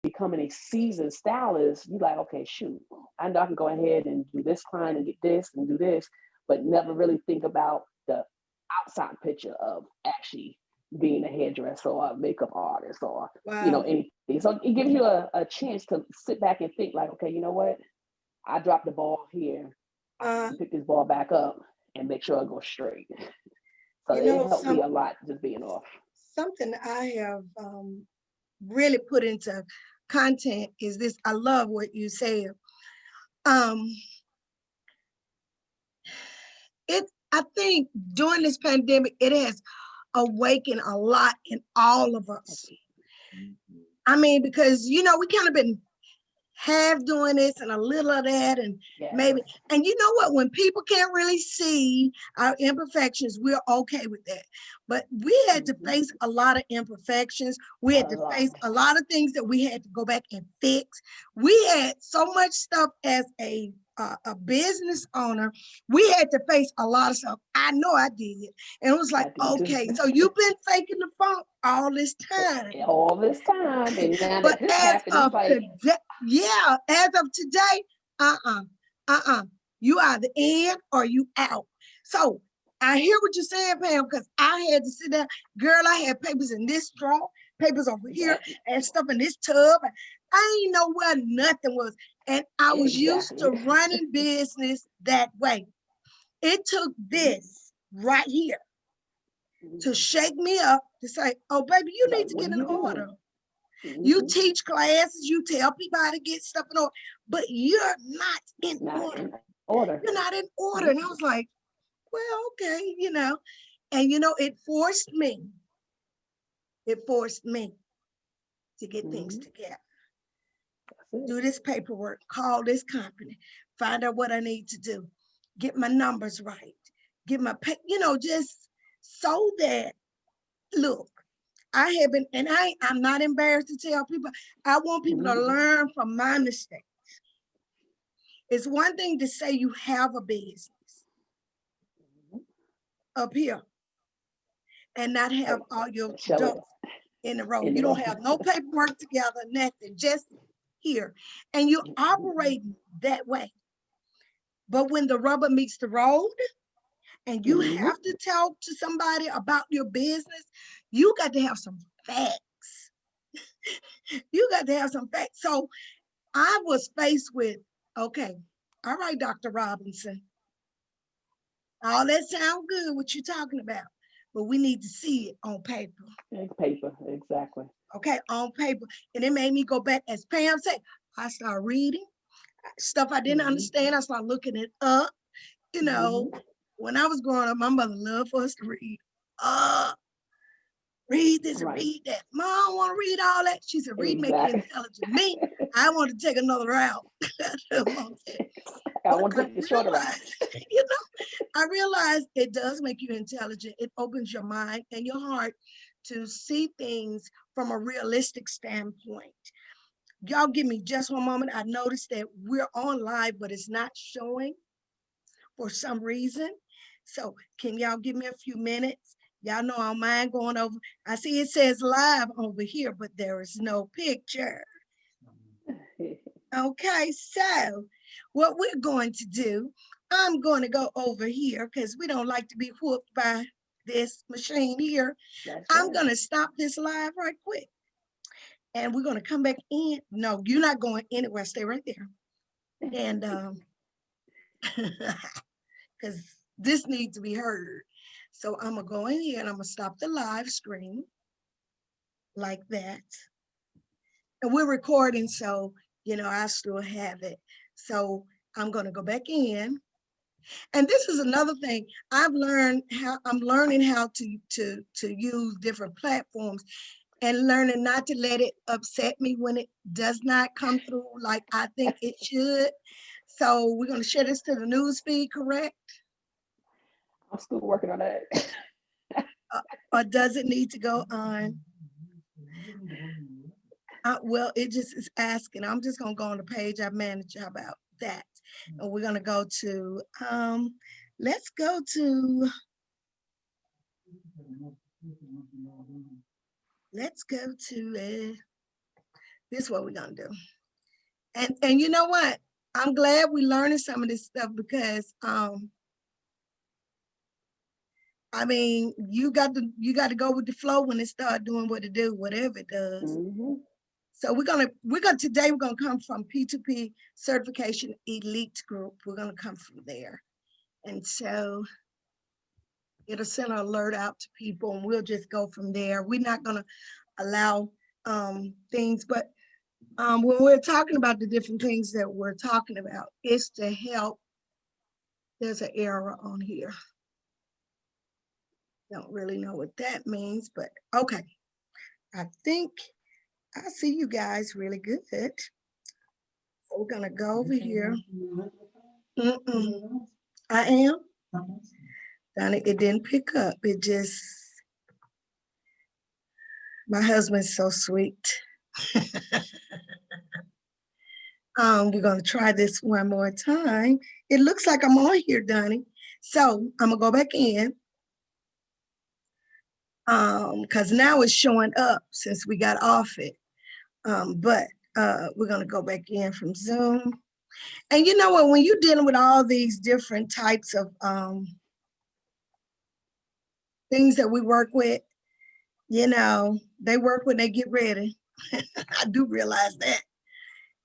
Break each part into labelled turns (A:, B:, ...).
A: becoming a seasoned stylist, you like, okay, shoot, I know I can go ahead and do this client and get this and do this, but never really think about the outside picture of actually being a hairdresser or a makeup artist or,
B: Wow.
A: anything. So it gives you a chance to sit back and think like, okay, you know what? I dropped the ball here. I
B: Uh,
A: can pick this ball back up and make sure I go straight. So
B: you
A: it
B: know,
A: helped me a lot just being off.
B: something I have really put into content is this. I love what you said. Um, I think during this pandemic, it has awakened a lot in all of us. I mean, because we kind of been half doing this and a little of that, and
A: Yes.
B: maybe, and you know what, when people can't really see our imperfections, we're okay with that. But we had to face a lot of imperfections. We had to face a lot of things that we had to go back and fix. We had so much stuff as a business owner. We had to face a lot of stuff. I know I did. And it was like, okay, so you've been faking the funk all this time.
A: All this time. And now
B: But
A: that this
B: as
A: happened,
B: of
A: it's like,
B: today, yeah, as of today, you either in or you out. So I hear what you're saying, Pam, because I had to sit down. Girl, I had papers in this drawer, papers over here, and stuff in this tub. I ain't know where nothing was. And I was used to running business that way. It took this right here to shake me up to say, oh, baby, you need to get in order. You teach classes, you tell people how to get stuff in order, but you're not in order. You're not in order. And I was like, well, okay, and it forced me. It forced me to get things together. Do this paperwork, call this company, find out what I need to do, get my numbers right, get my pay, just so that, look, I have been, and I'm not embarrassed to tell people, I want people to learn from my mistakes. It's one thing to say you have a business up here and not have all your ducks in a row. You don't have no paperwork together, nothing, just here. And you operate that way. But when the rubber meets the road and you have to talk to somebody about your business, you got to have some facts. You got to have some facts. So I was faced with, okay, all right, Dr. Robinson, all that sounds good, what you're talking about, but we need to see it on paper.
A: Paper, exactly.
B: Okay, on paper. And it made me go back, as Pam said, I started reading stuff I didn't understand. I started looking it up. When I was growing up, my mother loved for us to read. Read this and read that. Mom, I don't want to read all that. She said, read, make you intelligent. Me, I want to take another route. Mom said,
A: I want to take the shorter route.
B: I realized it does make you intelligent. It opens your mind and your heart to see things from a realistic standpoint. Y'all give me just one moment. I noticed that we're on live, but it's not showing for some reason. So can y'all give me a few minutes? Y'all know I don't mind going over. I see it says live over here, but there is no picture. Okay, so what we're going to do, I'm going to go over here because we don't like to be whooped by this machine here. I'm going to stop this live right quick. And we're going to come back in. No, you're not going anywhere. Stay right there. And because this needs to be heard. So I'm going to go in here and I'm going to stop the live screen like that. And we're recording, so, I still have it. So I'm going to go back in. And this is another thing I'm learning how to use different platforms and learning not to let it upset me when it does not come through like I think it should. So we're going to share this to the news feed, correct?
A: I'm still working on that.
B: Or does it need to go on? Well, it just is asking. I'm just going to go on the page I manage. How about that? And we're going to go to, let's go to This is what we're gonna do. And you know what? I'm glad we learning some of this stuff because I mean, you got to go with the flow when it start doing what it do, whatever it does.
A: Mm-hmm.
B: So today we're gonna come from P2P Certification Elite Group. We're gonna come from there, and so it'll send an alert out to people, and we'll just go from there. We're not gonna allow things, but when we're talking about the different things that we're talking about, it's to help. There's an error on here. Don't really know what that means, but okay. I think I see you guys really good. So we're gonna go over here. I am. Donna, it didn't pick up. It just, my husband's so sweet. We're gonna try this one more time. It looks like I'm on here, Donnie. So I'm gonna go back in. Because now it's showing up since we got off it. But we're gonna go back in from Zoom. And you know what, when you're dealing with all these different types of things that we work with, you know, they work when they get ready. I do realize that.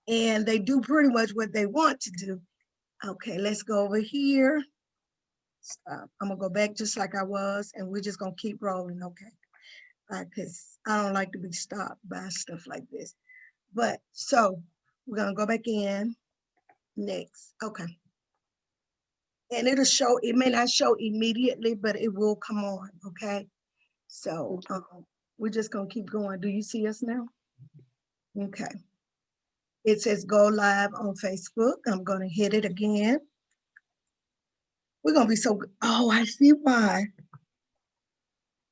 B: And they do pretty much what they want to do. Okay, let's go over here. I'm gonna go back just like I was, and we're just gonna keep rolling, okay? Because I don't like to be stopped by stuff like this. But so we're gonna go back in next, okay. And it'll show, it may not show immediately, but it will come on, okay? So we're just gonna keep going. Do you see us now? Okay. It says go live on Facebook. I'm gonna hit it again. We're gonna be so good. Oh, I see why.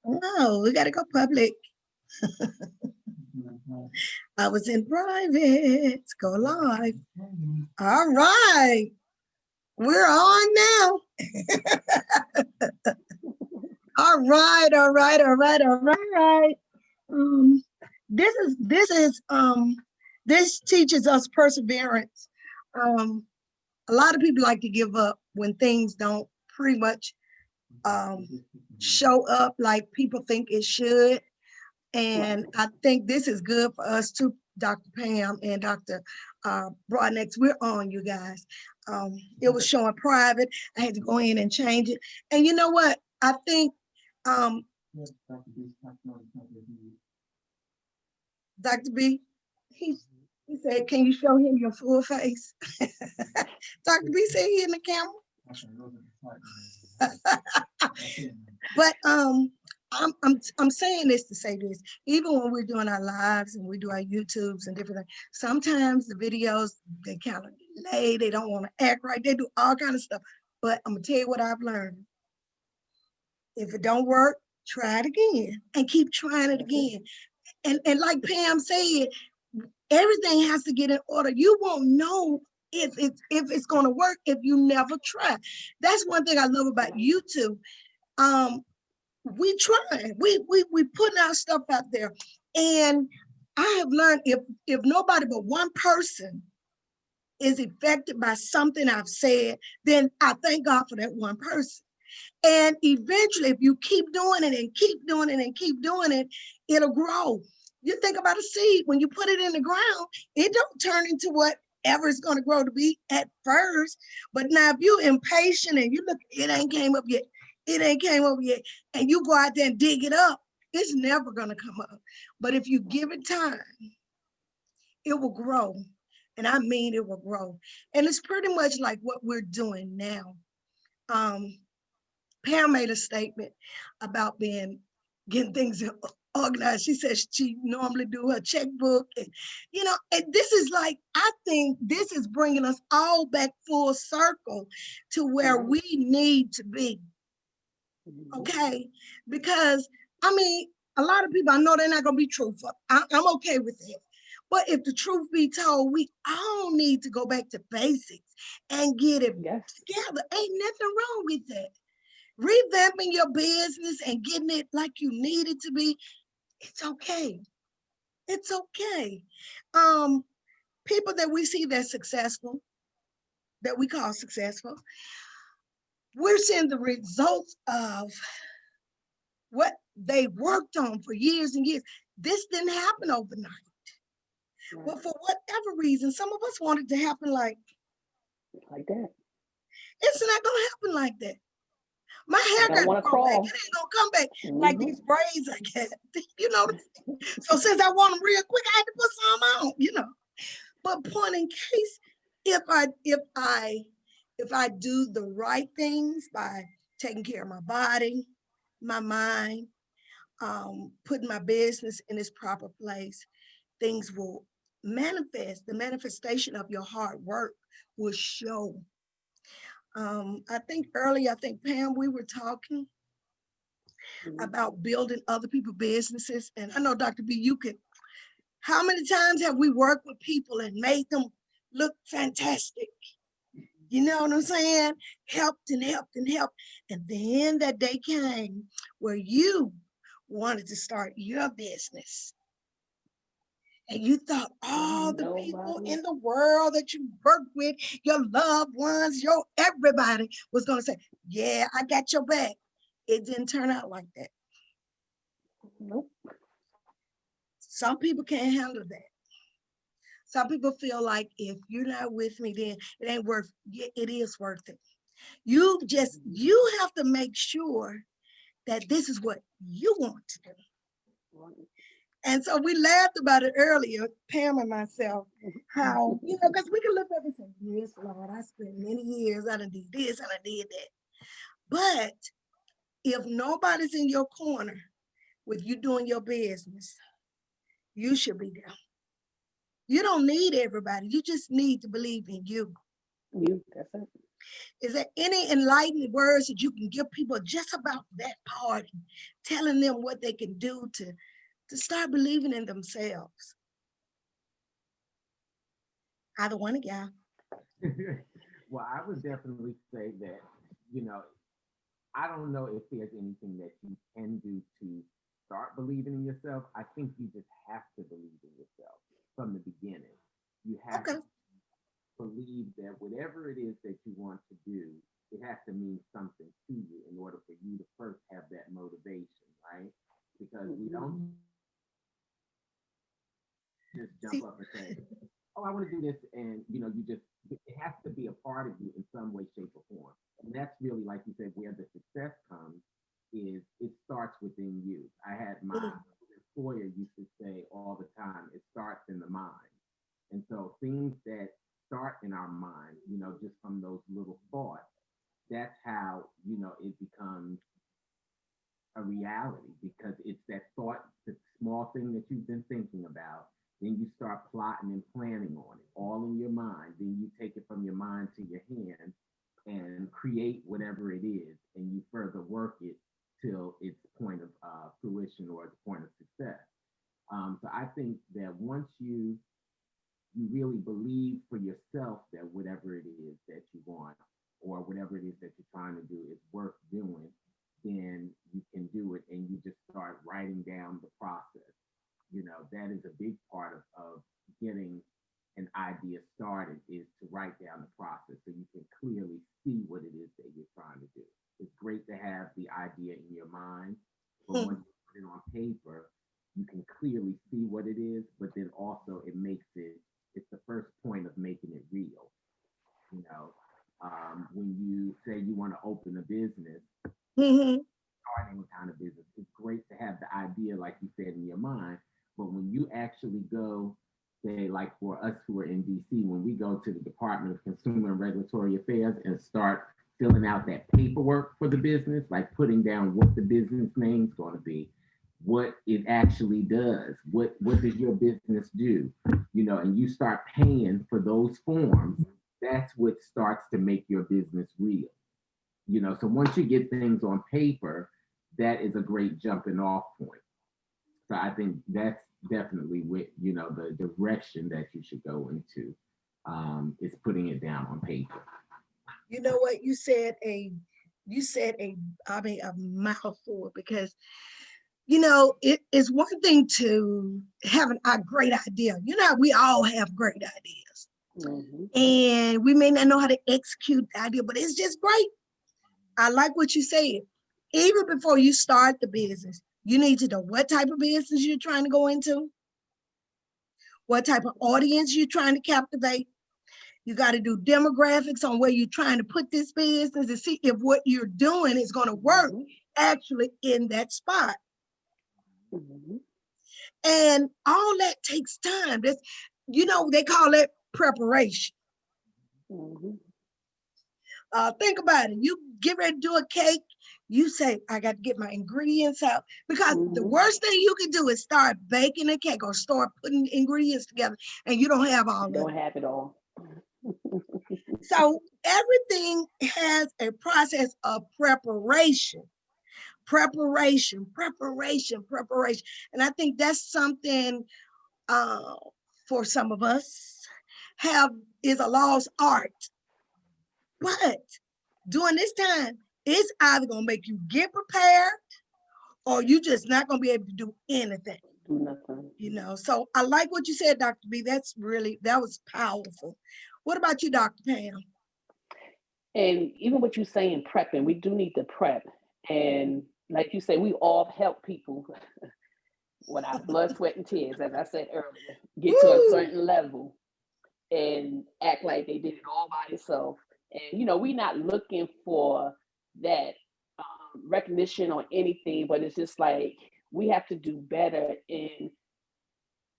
B: Oh, we gotta go public. I was in private. Go live. All right. We're on now. All right, all right, all right, all right. This teaches us perseverance. A lot of people like to give up when things don't pretty much show up like people think it should. And I think this is good for us too, Dr. Pam and Dr. Broadnex. We're on, you guys. It was showing private. I had to go in and change it. And you know what? I think Dr. B, he said, can you show him your full face? Dr. B said he in the camera. But I'm saying this to say this, even when we're doing our lives and we do our YouTubes and different things, sometimes the videos, they kind of delay, they don't want to act right, they do all kind of stuff. But I'm gonna tell you what I've learned. If it don't work, try it again and keep trying it again. And like Pam said, everything has to get in order. You won't know if it's gonna work if you never try. That's one thing I love about YouTube. We try, we putting our stuff out there. And I have learned if nobody but one person is affected by something I've said, then I thank God for that one person. And eventually, if you keep doing it and keep doing it and keep doing it, it'll grow. You think about a seed, when you put it in the ground, it don't turn into whatever it's going to grow to be at first. But now if you're impatient and you look, it ain't came up yet, it ain't came up yet, and you go out there and dig it up, it's never going to come up. But if you give it time, it will grow. And I mean, it will grow. And it's pretty much like what we're doing now. Pam made a statement about getting things organized. She says she normally do her checkbook, and you know, and this is like, I think this is bringing us all back full circle to where we need to be. Okay, because I mean, a lot of people, I know they're not gonna be truthful. I'm okay with it. But if the truth be told, we all need to go back to basics and get it together. Ain't nothing wrong with that. Revamping your business and getting it like you need it to be, it's okay. It's okay. People that we see that's successful, that we call successful, we're seeing the results of what they worked on for years and years. This didn't happen overnight.
A: Right.
B: But for whatever reason, some of us want it to happen like
A: that.
B: it's not gonna happen like that. My
A: I
B: hair
A: don't
B: got to
A: want to
B: grow back.
A: crawl.
B: It ain't gonna come back like
A: Mhm.
B: these braids I get. You know. So since I want them real quick, I had to put some on. You know. But point in case, if I do the right things by taking care of my body, my mind, putting my business in its proper place, things will manifest. The manifestation of your hard work will show. I think earlier, I think Pam, we were talking
A: Mhm.
B: about building other people's businesses. And I know Dr. B, you could, how many times have we worked with people and made them look fantastic? You know what I'm saying? Helped and helped and helped. And then that day came where you wanted to start your business. And you thought all the people
A: Nobody.
B: in the world that you work with, your loved ones, your everybody was going to say, yeah, I got your back. It didn't turn out like that.
A: Nope.
B: Some people can't handle that. Some people feel like if you're not with me, then it ain't worth it. It is worth it. You have to make sure that this is what you want to do. And so we laughed about it earlier, Pam and myself, how, because we can look up and say, yes, Lord, I spent many years, I done did this, I done did that. But if nobody's in your corner with you doing your business, you should be there. You don't need everybody. You just need to believe in you.
A: That's it.
B: Is there any enlightening words that you can give people just about that part, telling them what they can do to start believing in themselves? Either one of y'all.
C: Well, I would definitely say that, I don't know if there's anything that you can do to start believing in yourself. I think you just have to believe in yourself from the beginning. You have
B: Okay.
C: to believe that whatever it is that you want to do, it has to mean something to you in order for you to first have that motivation, right? Because we don't just jump up and say, oh, I want to do this. And, it has to be a part of you in some way, shape, or form. And that's really, like you said, where the success comes is it starts within you. I had my employer used to say all the time, it starts in the mind. And so things that start in our mind, just from those little thoughts, that's how, it becomes a reality because it's that thought, the small thing that you've been thinking about. Then you start plotting and planning on it, all in your mind. Then you take it from your mind to your hand and create whatever it is, and you further work it till its point of fruition or its point of success. So I think that once you really believe for yourself that whatever it is that you want or whatever it is that you're trying to do is worth doing, then you can do it and you just start writing down the process. That is a big part of getting an idea started is to write down the process so you can clearly see what it is that you're trying to do. It's great to have the idea in your mind, but once you put it on paper, you can clearly see what it is, but then also it's the first point of making it real. You know, when you say you want to open a business, start any kind of business, it's great to have the idea, like you said, in your mind. But when you actually go, say, like for us who are in DC, when we go to the Department of Consumer and Regulatory Affairs and start filling out that paperwork for the business, like putting down what the business name's going to be, what it actually does, what does your business do, and you start paying for those forms, that's what starts to make your business real. So once you get things on paper, that is a great jumping off point. So I think that's definitely what, the direction that you should go into, is putting it down on paper.
B: You know what? You said a I mean a mouthful because you know, it is one thing to have a great idea. You know, we all have great ideas.
A: Mhm.
B: And we may not know how to execute the idea, but it's just great. I like what you said. Even before you start the business, you need to know what type of business you're trying to go into, what type of audience you're trying to captivate. You got to do demographics on where you're trying to put this business and see if what you're doing is going to work
A: Mhm.
B: actually in that spot.
A: Mhm.
B: And all that takes time. That's, you know, they call it preparation.
A: Mhm.
B: Think about it. You get ready to do a cake. You say, I got to get my ingredients out. Because the
A: Mhm.
B: worst thing you can do is start baking a cake or start putting ingredients together and you don't have all of
A: Don't
B: it.
A: have it all.
B: So everything has a process of preparation. Preparation. And I think that's something uh, for some of us have is a lost art. But during this time, it's either gonna make you get prepared or you just not gonna be able to do anything.
A: Do nothing.
B: You know, so I like what you said, Dr. B. That was powerful. What about you, Dr. Pam?
A: And even what you saying prepping, we do need to prep. And like you say, we all help people without blood, sweat, and tears, as I said earlier, get to a
B: Woo!
A: certain level and act like they did it all by themselves. And you know, we're not looking for that recognition or anything, but it's just like we have to do better in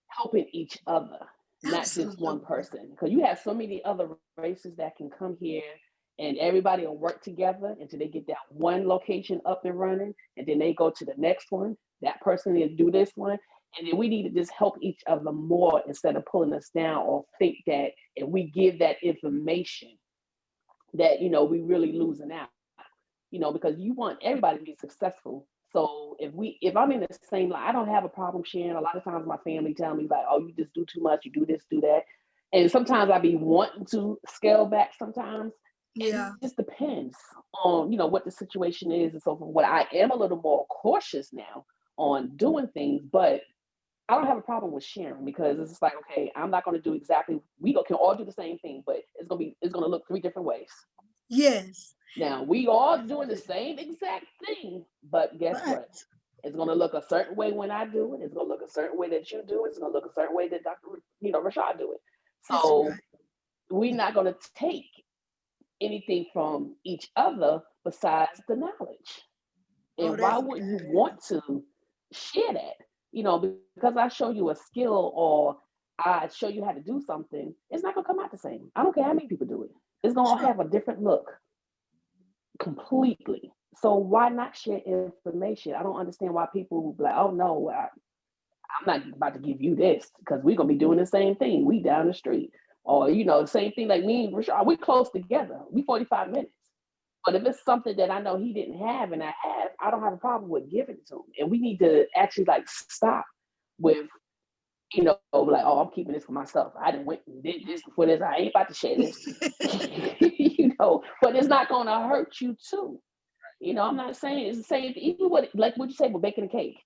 A: helping each other, not just one
B: Absolutely.
A: person. Because you have so many other races that can come here and everybody will work together until they get that one location up and running, and then they go to the next one. That person will do this one. And then we need to just help each other more instead of pulling us down or think that if we give that information that, you know, we really losing out, you know, because you want everybody to be successful. So if I'm in the same line, I don't have a problem sharing. A lot of times my family tell me like, oh, you just do too much, you do this, do that. And sometimes I be wanting to scale back sometimes. And
B: Yeah.
A: it just depends on, you know, what the situation is and so forth. What I am a little more cautious now on doing things, but I don't have a problem with sharing because it's just like, okay, I'm not going to do exactly. Can all do the same thing, but it's gonna look three different ways.
B: Yes.
A: Now we all doing the same exact thing, but guess
B: But
A: what? It's gonna look a certain way when I do it. It's gonna look a certain way that you do it. It's gonna look a certain way that Dr. Rashad do it.
B: that's
A: So
B: right.
A: we're not gonna take anything from each other besides the knowledge.
B: Oh,
A: And why
B: that's
A: wouldn't you
B: good.
A: want to share that? You know, because I show you a skill or I show you how to do something, it's not gonna come out the same. I don't care how many people do it. It's gonna
B: Sure.
A: have a different look completely. So why not share information? I don't understand why people will be like, oh no, I'm not about to give you this because we're gonna be doing the same thing. We down the street. Or you know, the same thing like me and Rashad, we close together. We 45 minutes. But if it's something that I know he didn't have and I have, I don't have a problem with giving it to him. And we need to actually like stop with, you know, like, oh, I'm keeping this for myself. I didn't went and did this before this. I ain't about to share this. You know, but it's not gonna hurt you too. You know, I'm not saying it's the same. Even what like what you say with baking a cake.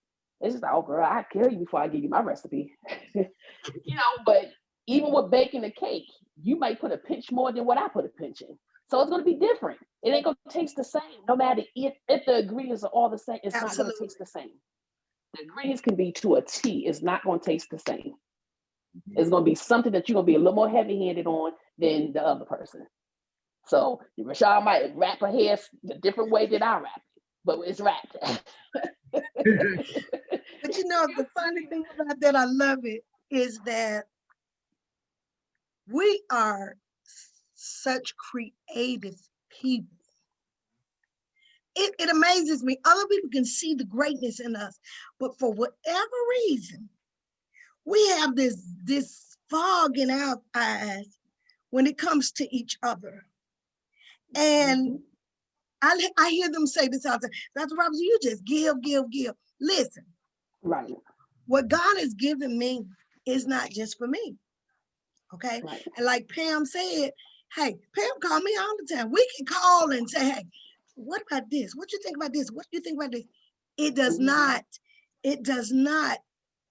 A: It's just like, oh girl, I kill you before I give you my recipe. You know, but even with baking a cake, you might put a pinch more than what I put a pinch in. So it's gonna be different. It ain't gonna taste the same. No matter if the ingredients are all the same, it's not gonna taste
B: Absolutely.
A: the same. The ingredients can be to a T. It's not gonna taste the same. It's gonna be something that you're gonna be a little more heavy-handed on than the other person. So Rashad might wrap her hair a different way than I wrap it, but it's wrapped.
B: But you know, the funny thing about that, I love it, is that we are such creative people. It amazes me. Other people can see the greatness in us, but for whatever reason, we have this fog in our eyes when it comes to each other. And
A: Mhm.
B: I hear them say this all the time, Dr. Roberts, you just give. Listen,
A: Right,
B: what God has given me is not just for me. Okay.
A: right.
B: And like Pam said, hey, Pam call me all the time. We can call and say, hey, what about this? What you think about this? What do you think about this? It does
A: Mhm.
B: not, it does not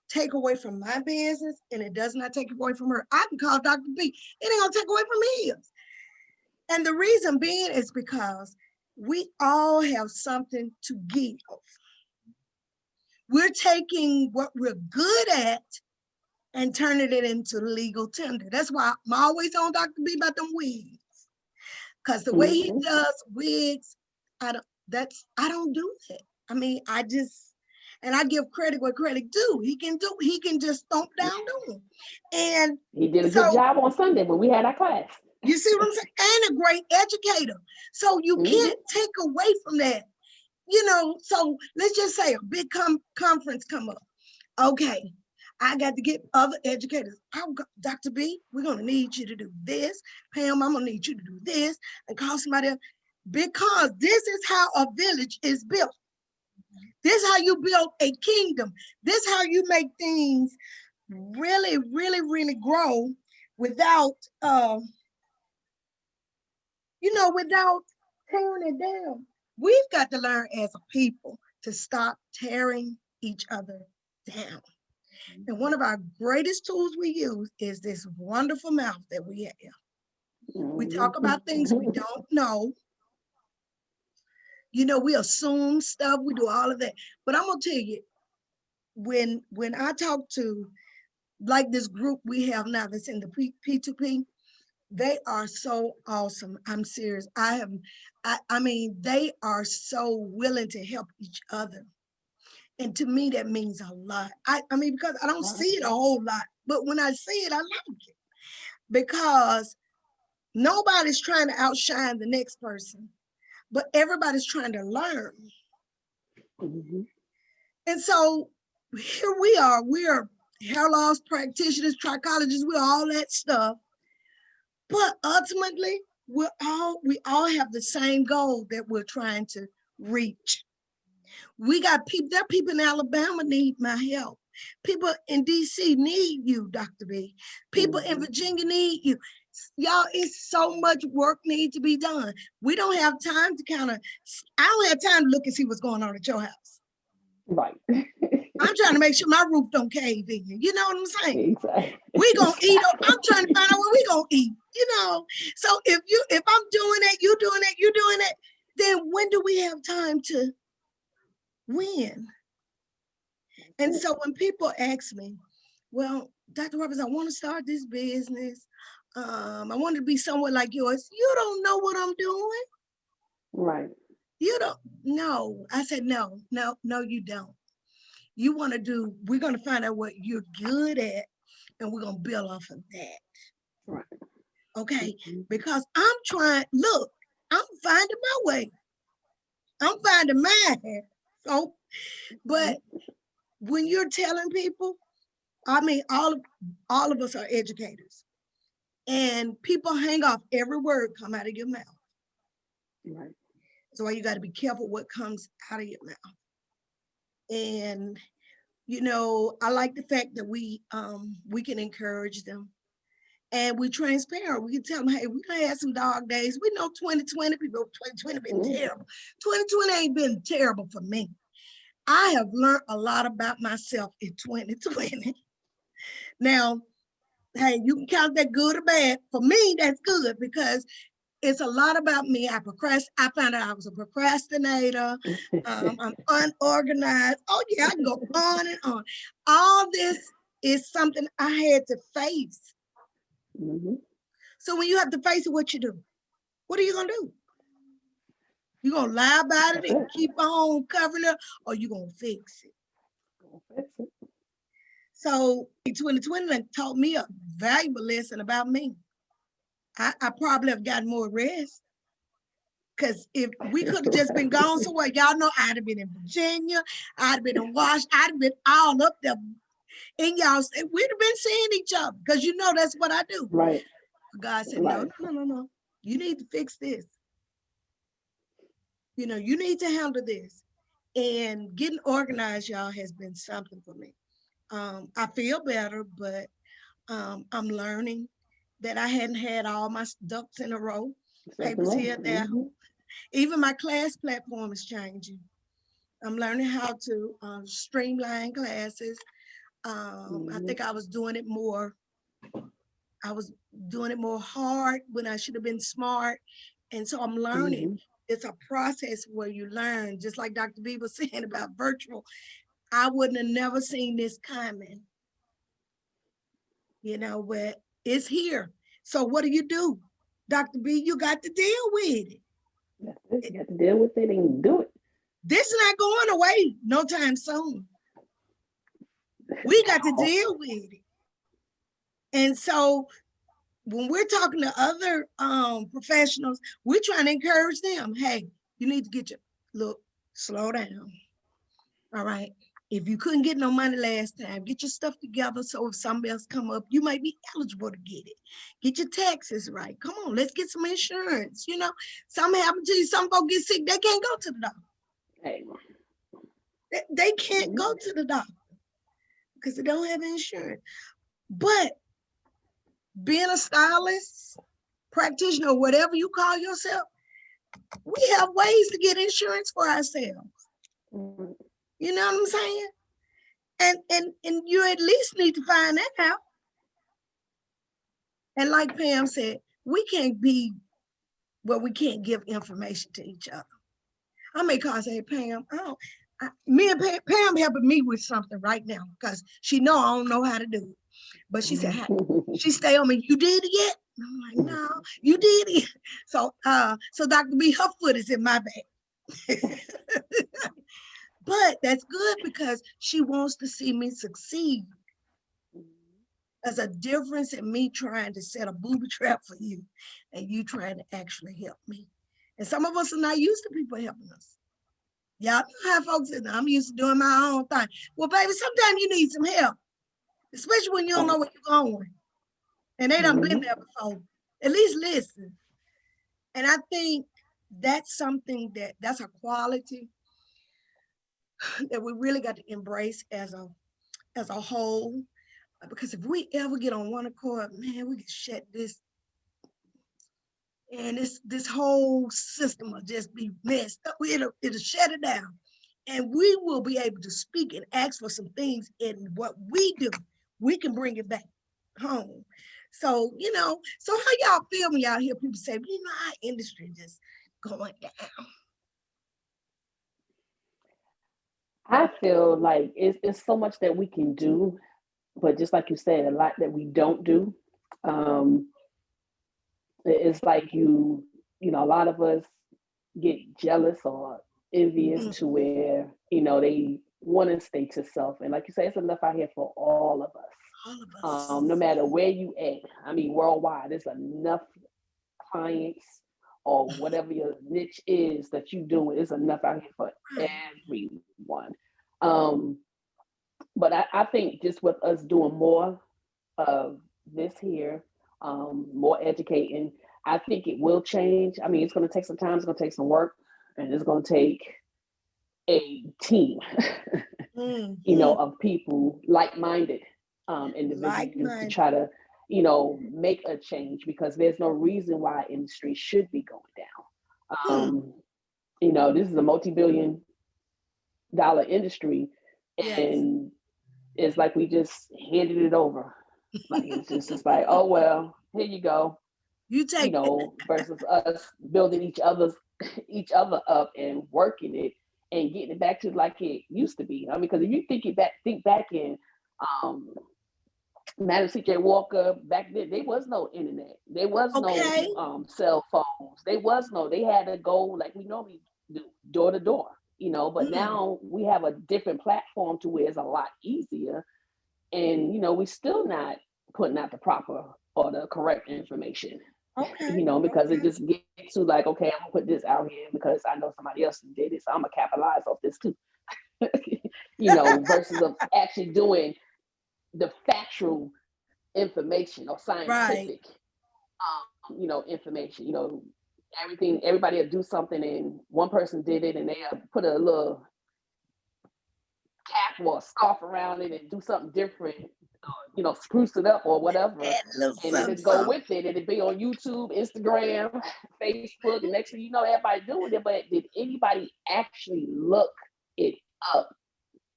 B: take away from my business, and it does not take away from her. I can call Dr. B. It ain't gonna take away from his. And the reason being is because we all have something to give. We're taking what we're good at and turning it into legal tender. That's why I'm always on Dr. B about them wigs. Because the way he does wigs, I don't do that. I mean, and I give credit where credit due. He can just thump down do them. And
A: he did a good job on Sunday when we had our class.
B: You see what I'm saying? And a great educator. So you can't take away from that. You know, so let's just say a big conference come up. Okay, I got to get other educators. Dr. B, we're going to need you to do this. Pam, I'm going to need you to do this. And call somebody else. Because this is how a village is built. This is how you build a kingdom. This is how you make things really, really, really grow without, without tearing it down. We've got to learn as a people to stop tearing each other down. And one of our greatest tools we use is this wonderful mouth that we have. We talk about things we don't know. You know, we assume stuff, we do all of that. But I'm gonna tell you, when I talk to like this group we have now that's in the P2P, they are so awesome. I'm serious. I mean, they are so willing to help each other. And to me, that means a lot. I mean, because I don't see it a whole lot, but when I see it, I like it. Because nobody's trying to outshine the next person, but everybody's trying to learn. And so here we are hair loss practitioners, trichologists, we're all that stuff. But ultimately, we all have the same goal that we're trying to reach. We got people, there are people in Alabama need my help. People in DC need you, Dr. B. People in Virginia need you. Y'all, it's so much work needs to be done. We don't have time to I don't have time to look and see what's going on at your house.
A: Right.
B: I'm trying to make sure my roof don't cave in. You know what I'm saying?
A: Exactly.
B: We gonna eat up. I'm trying to find out what we gonna eat, you know? So if I'm doing that, you doing that, you doing that, then when do we have time to win? And so when people ask me, well, Dr. Roberts, I want to start this business. I want to be somewhere like yours. You don't know what I'm doing.
A: Right.
B: You don't know. I said, no, you don't. You want to do, we're going to find out what you're good at, and we're going to build off of that.
A: Right.
B: Okay? Because I'm finding my way. I'm finding mine. So, but when you're telling people, I mean, all of us are educators, and people hang off every word come out of your mouth.
A: Right.
B: So you got to be careful what comes out of your mouth. And you know, I like the fact that we can encourage them, and we're transparent. We can tell them, hey, we done had some dog days. We know 2020, people, 2020 been terrible. 2020 ain't been terrible for me. I have learned a lot about myself in 2020. Now, hey, you can count that good or bad. For me, that's good because it's a lot about me. I found out I was a procrastinator. I'm unorganized. Oh yeah, I can go on and on. All this is something I had to face. So when you have to face it, what you do? What are you gonna do? You gonna lie about it and keep on covering it, or you gonna fix it? So 2020 taught me a valuable lesson about me. I probably have gotten more rest. Because if we could have just been gone somewhere, y'all know I'd have been in Virginia, I'd have been in Washington, I'd have been all up there. And y'all, we'd have been seeing each other because you know that's what I do.
A: Right.
B: God said, no. You need to fix this. You know, you need to handle this. And getting organized, y'all, has been something for me. I feel better, but I'm learning that I hadn't had all my ducks in a row. Papers here, there. Even my class platform is changing. I'm learning how to streamline classes. I think I was doing it more. I was doing it more hard when I should have been smart. And so I'm learning.
A: Mhm.
B: It's a process where you learn, just like Dr. B was saying about virtual. I wouldn't have never seen this coming, but it's here. So what do? Dr. B, you got to deal with it.
A: That's it. You have to deal with it and do it.
B: This is not going away no time soon. We got to deal with it. And so when we're talking to other professionals, we're trying to encourage them. Hey, you need to get slow down. All right. If you couldn't get no money last time, get your stuff together so if somebody else come up, you might be eligible to get it. Get your taxes right. Come on, let's get some insurance. Something happen to you, some folks get sick, they can't go to the doctor.
A: Hey.
B: They can't go to the doctor because they don't have insurance. But being a stylist, practitioner, whatever you call yourself, we have ways to get insurance for ourselves. You know what I'm saying? And you at least need to find that out. And like Pam said, we can't be where we can't give information to each other. I may call and say, hey, Pam, me and Pam helping me with something right now because she know I don't know how to do it. But she said, hey, she stay on me, you did it yet? And I'm like, no, you did it. So Dr. B, her foot is in my back. But that's good because she wants to see me succeed. There's a difference in me trying to set a booby trap for you and you trying to actually help me. And some of us are not used to people helping us. Y'all know how folks say, I'm used to doing my own thing. Well, baby, sometimes you need some help, especially when you don't know where you're going. And they done been there before. At least listen. And I think that's something that's a quality that we really got to embrace as a whole. Because if we ever get on one accord, man, we can shut this. And this whole system will just be messed up. It'll shut it down. And we will be able to speak and ask for some things in what we do. We can bring it back home. So, so how y'all feel when y'all hear people say, our industry just going down?
A: I feel like it's so much that we can do, but just like you said, a lot that we don't do. It's like a lot of us get jealous or envious to where, they want to stay to self. And like you say, it's enough out here for all of us.
B: All of us.
A: No matter where you at, worldwide, there's enough clients or whatever your niche is that you doing. It's enough out here for everyone. But I think just with us doing more of this here, more educating, I think it will change. It's going to take some time. It's going to take some work, and it's going to take a team, of people like-minded individuals to try to, make a change, because there's no reason why industry should be going down. This is a multi-billion-dollar industry, and it's like we just handed it over. Like it's like, oh well, here you go.
B: You take
A: versus us building each other up and working it and getting it back to like it used to be. Because if you think back in Madam C.J. Walker, back then, there was no internet. There was no cell phones. They had to go like we normally do, door to door, but now we have a different platform to where it's a lot easier. And, we still not putting out the proper or the correct information, because it just gets to like, okay, I'm gonna put this out here because I know somebody else did it, so I'm gonna capitalize off this too. Versus of actually doing the factual information or scientific, information. Everybody will do something and one person did it and they put a little cap or a scarf around it and do something different, spruce it up or whatever, and it'll go with it. It'll be on YouTube, Instagram, Facebook, and next thing you know, everybody doing it. But did anybody actually look it up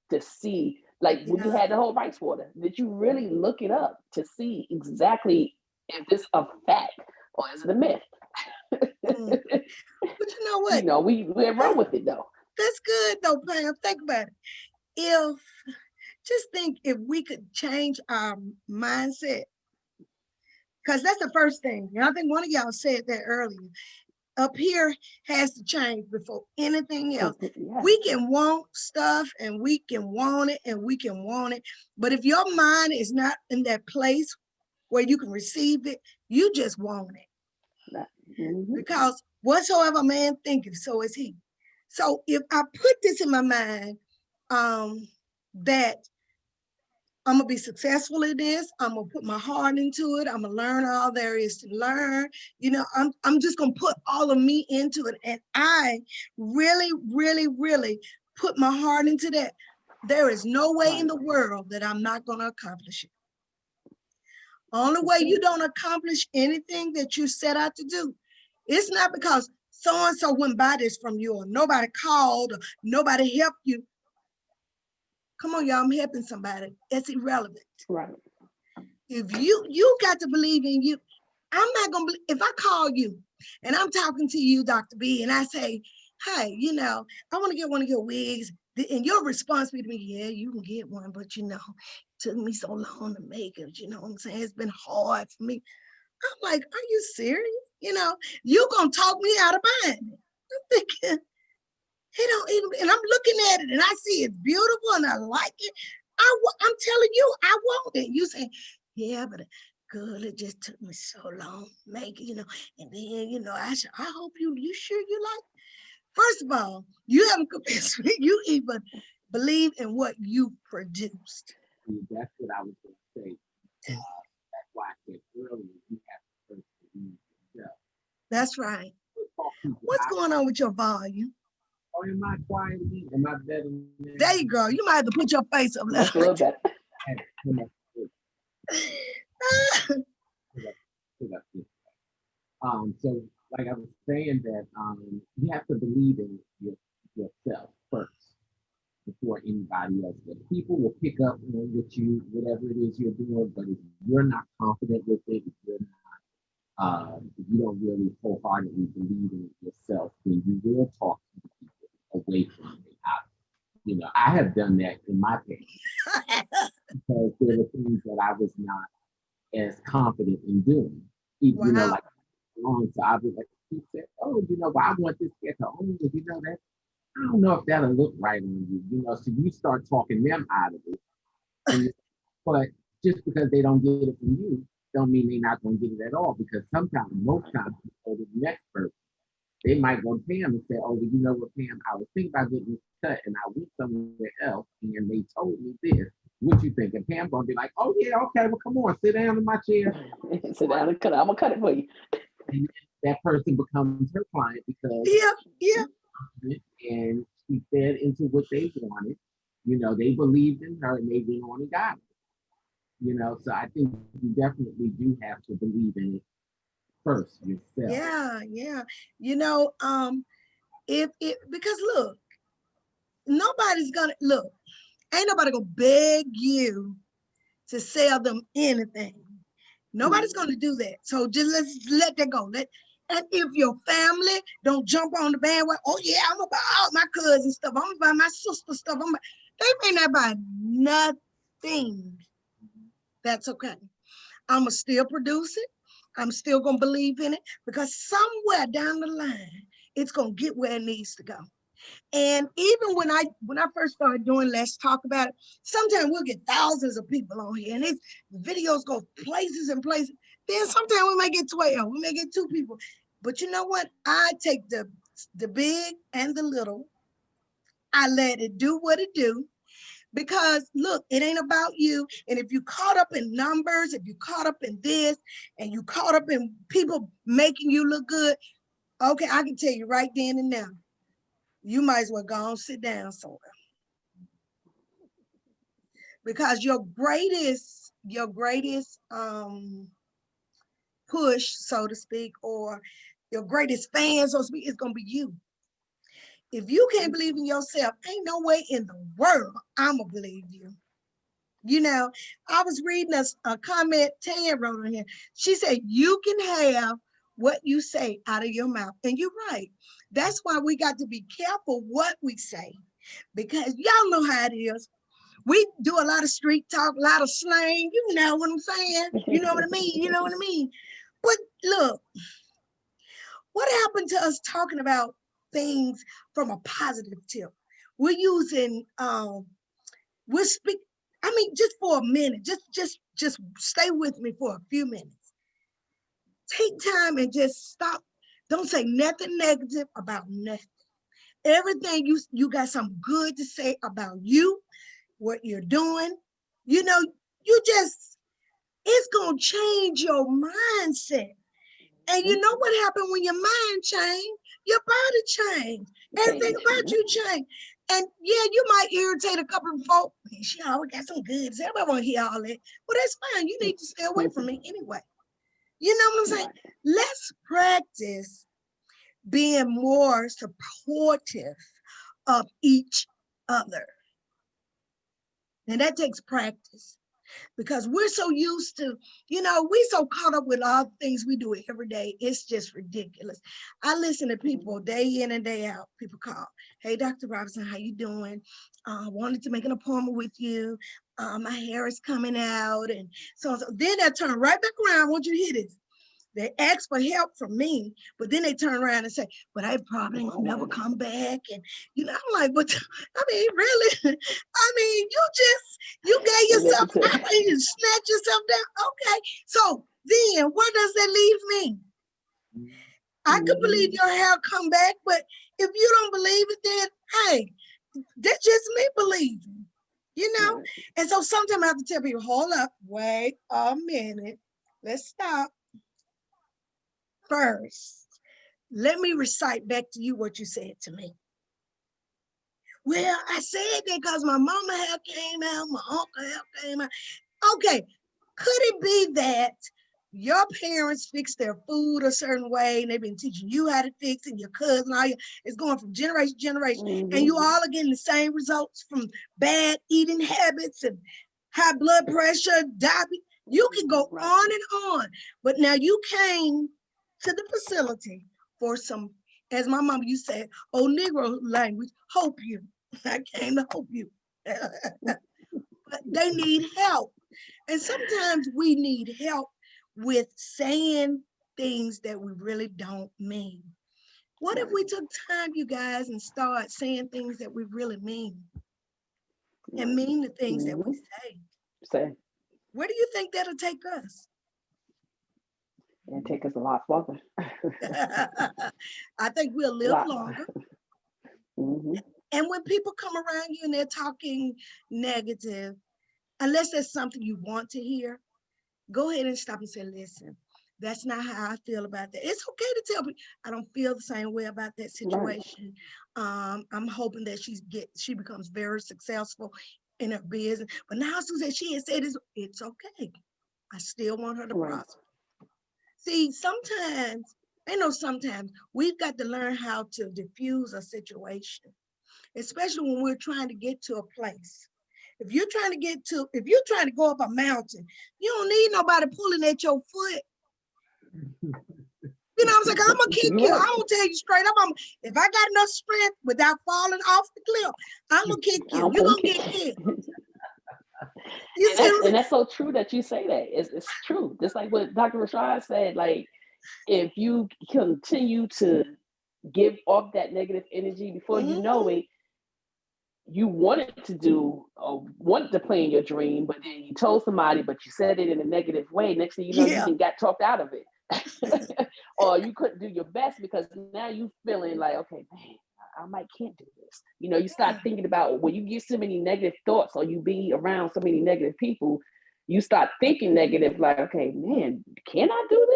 A: to see, like when you
B: Yeah.
A: had the whole rice water, did you really look it up to see exactly is this a fact or is it a myth?
B: Mm. But you know
A: You
B: what?
A: know, we run
B: That's,
A: with it though.
B: that's good though, Pam. Think about it. If just think if we could change our mindset, because that's the first thing. And I think one of y'all said that earlier. Up here has to change before anything else.
A: Yeah.
B: We can want stuff and we can want it and we can want it. But if your mind is not in that place where you can receive it, you just want it.
A: Mhm.
B: Because whatsoever man thinketh, so is he. So if I put this in my mind, that I'm gonna be successful at this. I'm gonna put my heart into it. I'm gonna learn all there is to learn. You know, I'm just gonna put all of me into it. And I really, really, really put my heart into that. There is no way in the world that I'm not gonna accomplish it. Only way you don't accomplish anything that you set out to do, it's not because so-and-so went buy this from you or nobody called or nobody helped you. Come on, y'all, I'm helping somebody. It's irrelevant.
A: Right.
B: If you got to believe in you, I'm not gonna believe if I call you and I'm talking to you, Dr. B, and I say, hey, you know, I want to get one of your wigs. And your response be to me, yeah, you can get one, but you know, it took me so long to make it. You know what I'm saying? It's been hard for me. I'm like, are you serious? You know, you gonna talk me out of buying it. I'm thinking, he don't even, and I'm looking at it and I see it's beautiful and I like it. I'm telling you, I want it. You say, yeah, but girl, it just took me so long to make it, you know. And then, you know, I hope you sure you like it. First of all, you haven't convinced me you even believe in what you produced.
C: That's what I was going to say. That's why I said earlier, you have to first believe yourself.
B: That's right.
C: Talk to
B: What's
C: God.
B: going on with your volume?
C: Or am I quietly? Am I better than that?
B: There you go. You might have to put your face up there.
A: That's a little better.
C: So like I was saying that you have to believe in yourself first before anybody else does. People will pick up on what you, whatever it is you're doing, but if you're not confident with it, if you don't really wholeheartedly believe in it yourself, then you will talk to the people away from it. You know, I have done that in my past because there were things that I was not as confident in doing.
B: Wow.
C: You know, like so I was like, he said, oh, you know, but I want this get to own it. You know that I don't know if that'll look right on you. You know, so you start talking them out of it. And, but just because they don't get it from you, don't mean they're not going to get it at all. Because sometimes, most times, the next person, they might go to Pam and say, oh, well, you know what, Pam, I was thinking about getting this cut and I went somewhere else and they told me this. What you think? And Pam gonna be like, oh yeah, okay, well come on, sit down in my chair.
A: Sit down and cut it. I'm gonna cut it for you.
C: And that person becomes her client because
B: yeah.
C: and she fed into what they wanted. You know, they believed in her and they went on and got it. You know, so I think you definitely do have to believe in it first yourself.
B: Yeah. You know, if it because look, nobody's gonna look, ain't nobody gonna beg you to sell them anything. Nobody's gonna do that. So just let's let that go. And if your family don't jump on the bandwagon, oh yeah, I'm gonna buy all my cousins stuff. I'm gonna buy my sister stuff. They may not buy nothing. That's okay. I'm gonna still produce it. I'm still gonna believe in it because somewhere down the line, it's gonna get where it needs to go. And even when I first started doing Let's Talk About It, sometimes we'll get thousands of people on here and the videos go places and places. Then sometimes we may get 12, we may get 2 people. But you know what? I take the big and the little, I let it do what it do. Because look, it ain't about you. And if you caught up in numbers, if you caught up in this, and you caught up in people making you look good, okay, I can tell you right then and now, you might as well go and sit down somewhere. Because your greatest push, so to speak, or your greatest fan, so to speak, is gonna be you. If you can't believe in yourself, ain't no way in the world I'ma believe you. You know, I was reading a comment Tanya wrote on here. She said, you can have what you say out of your mouth. And you're right. That's why we got to be careful what we say, because y'all know how it is. We do a lot of street talk, a lot of slang. You know what I'm saying? You know what I mean? You know what I mean? But look, what happened to us talking about things from a positive tip? We're using, we're speak. I mean, just for a minute, just stay with me for a few minutes. Take time and just stop. Don't say nothing negative about nothing. Everything you got something good to say about you, what you're doing. You know, it's gonna change your mindset. And you know what happened when your mind changed? Your body changed. Everything about you changed. And yeah, you might irritate a couple of folks. She always got some goods. Everybody want to hear all that. Well, that's fine. You need to stay away from me anyway. You know what I'm saying? Let's practice being more supportive of each other. And that takes practice, because we're so used to, we're so caught up with all the things we do every day. It's just ridiculous. I listen to people day in and day out. People call, hey, Dr. Robinson, how you doing? I wanted to make an appointment with you. My hair is coming out. And so then they turn right back around. I want you to hear this. They ask for help from me, but then they turn around and say, but I probably will never come back. And, I'm like, but I mean, really? I mean, you gave yourself up and you snatch yourself down. Okay. So then where does that leave me? I could believe your hair come back, but if you don't believe it, then hey, that's just me believing, And so sometimes I have to tell people, hold up, wait a minute. Let's stop. First, let me recite back to you what you said to me. Well, I said that because my mama hair came out, my uncle hair came out. Okay, could it be that your parents fix their food a certain way and they've been teaching you how to fix it, your cousin, it's going from generation to generation, and you all are getting the same results from bad eating habits and high blood pressure, diabetes? You can go on and on, but now you came to the facility for some, as my mama used to say, old Negro language, hope you. I came to hope you. But they need help. And sometimes we need help with saying things that we really don't mean. What if we took time, you guys, and start saying things that we really mean? And mean the things that we say. Where do you think that'll take us?
A: And take us a lot farther.
B: I think we'll live longer. And when people come around you and they're talking negative, unless there's something you want to hear, go ahead and stop and say, listen, that's not how I feel about that. It's okay to tell people, I don't feel the same way about that situation. Right. I'm hoping that she becomes very successful in her business. But now Susan, she has said it's okay. I still want her to prosper. See, sometimes we've got to learn how to diffuse a situation, especially when we're trying to get to a place. If you're trying to go up a mountain, you don't need nobody pulling at your foot. You know what I'm saying? I'm gonna kick you. I'm gonna tell you straight up. If I got enough strength without falling off the cliff, I'm gonna kick you. You're gonna get kicked.
A: And that's so true that you say that. It's true. Just like what Dr. Rashad said, like, if you continue to give off that negative energy, before you know it, you wanted to play in your dream, but then you told somebody, but you said it in a negative way. Next thing you know, you got talked out of it. Or you couldn't do your best because now you feeling like, okay, man, I can't do this. You start thinking about, when you get so many negative thoughts or you be around so many negative people, you start thinking negative, like, okay, man, can I do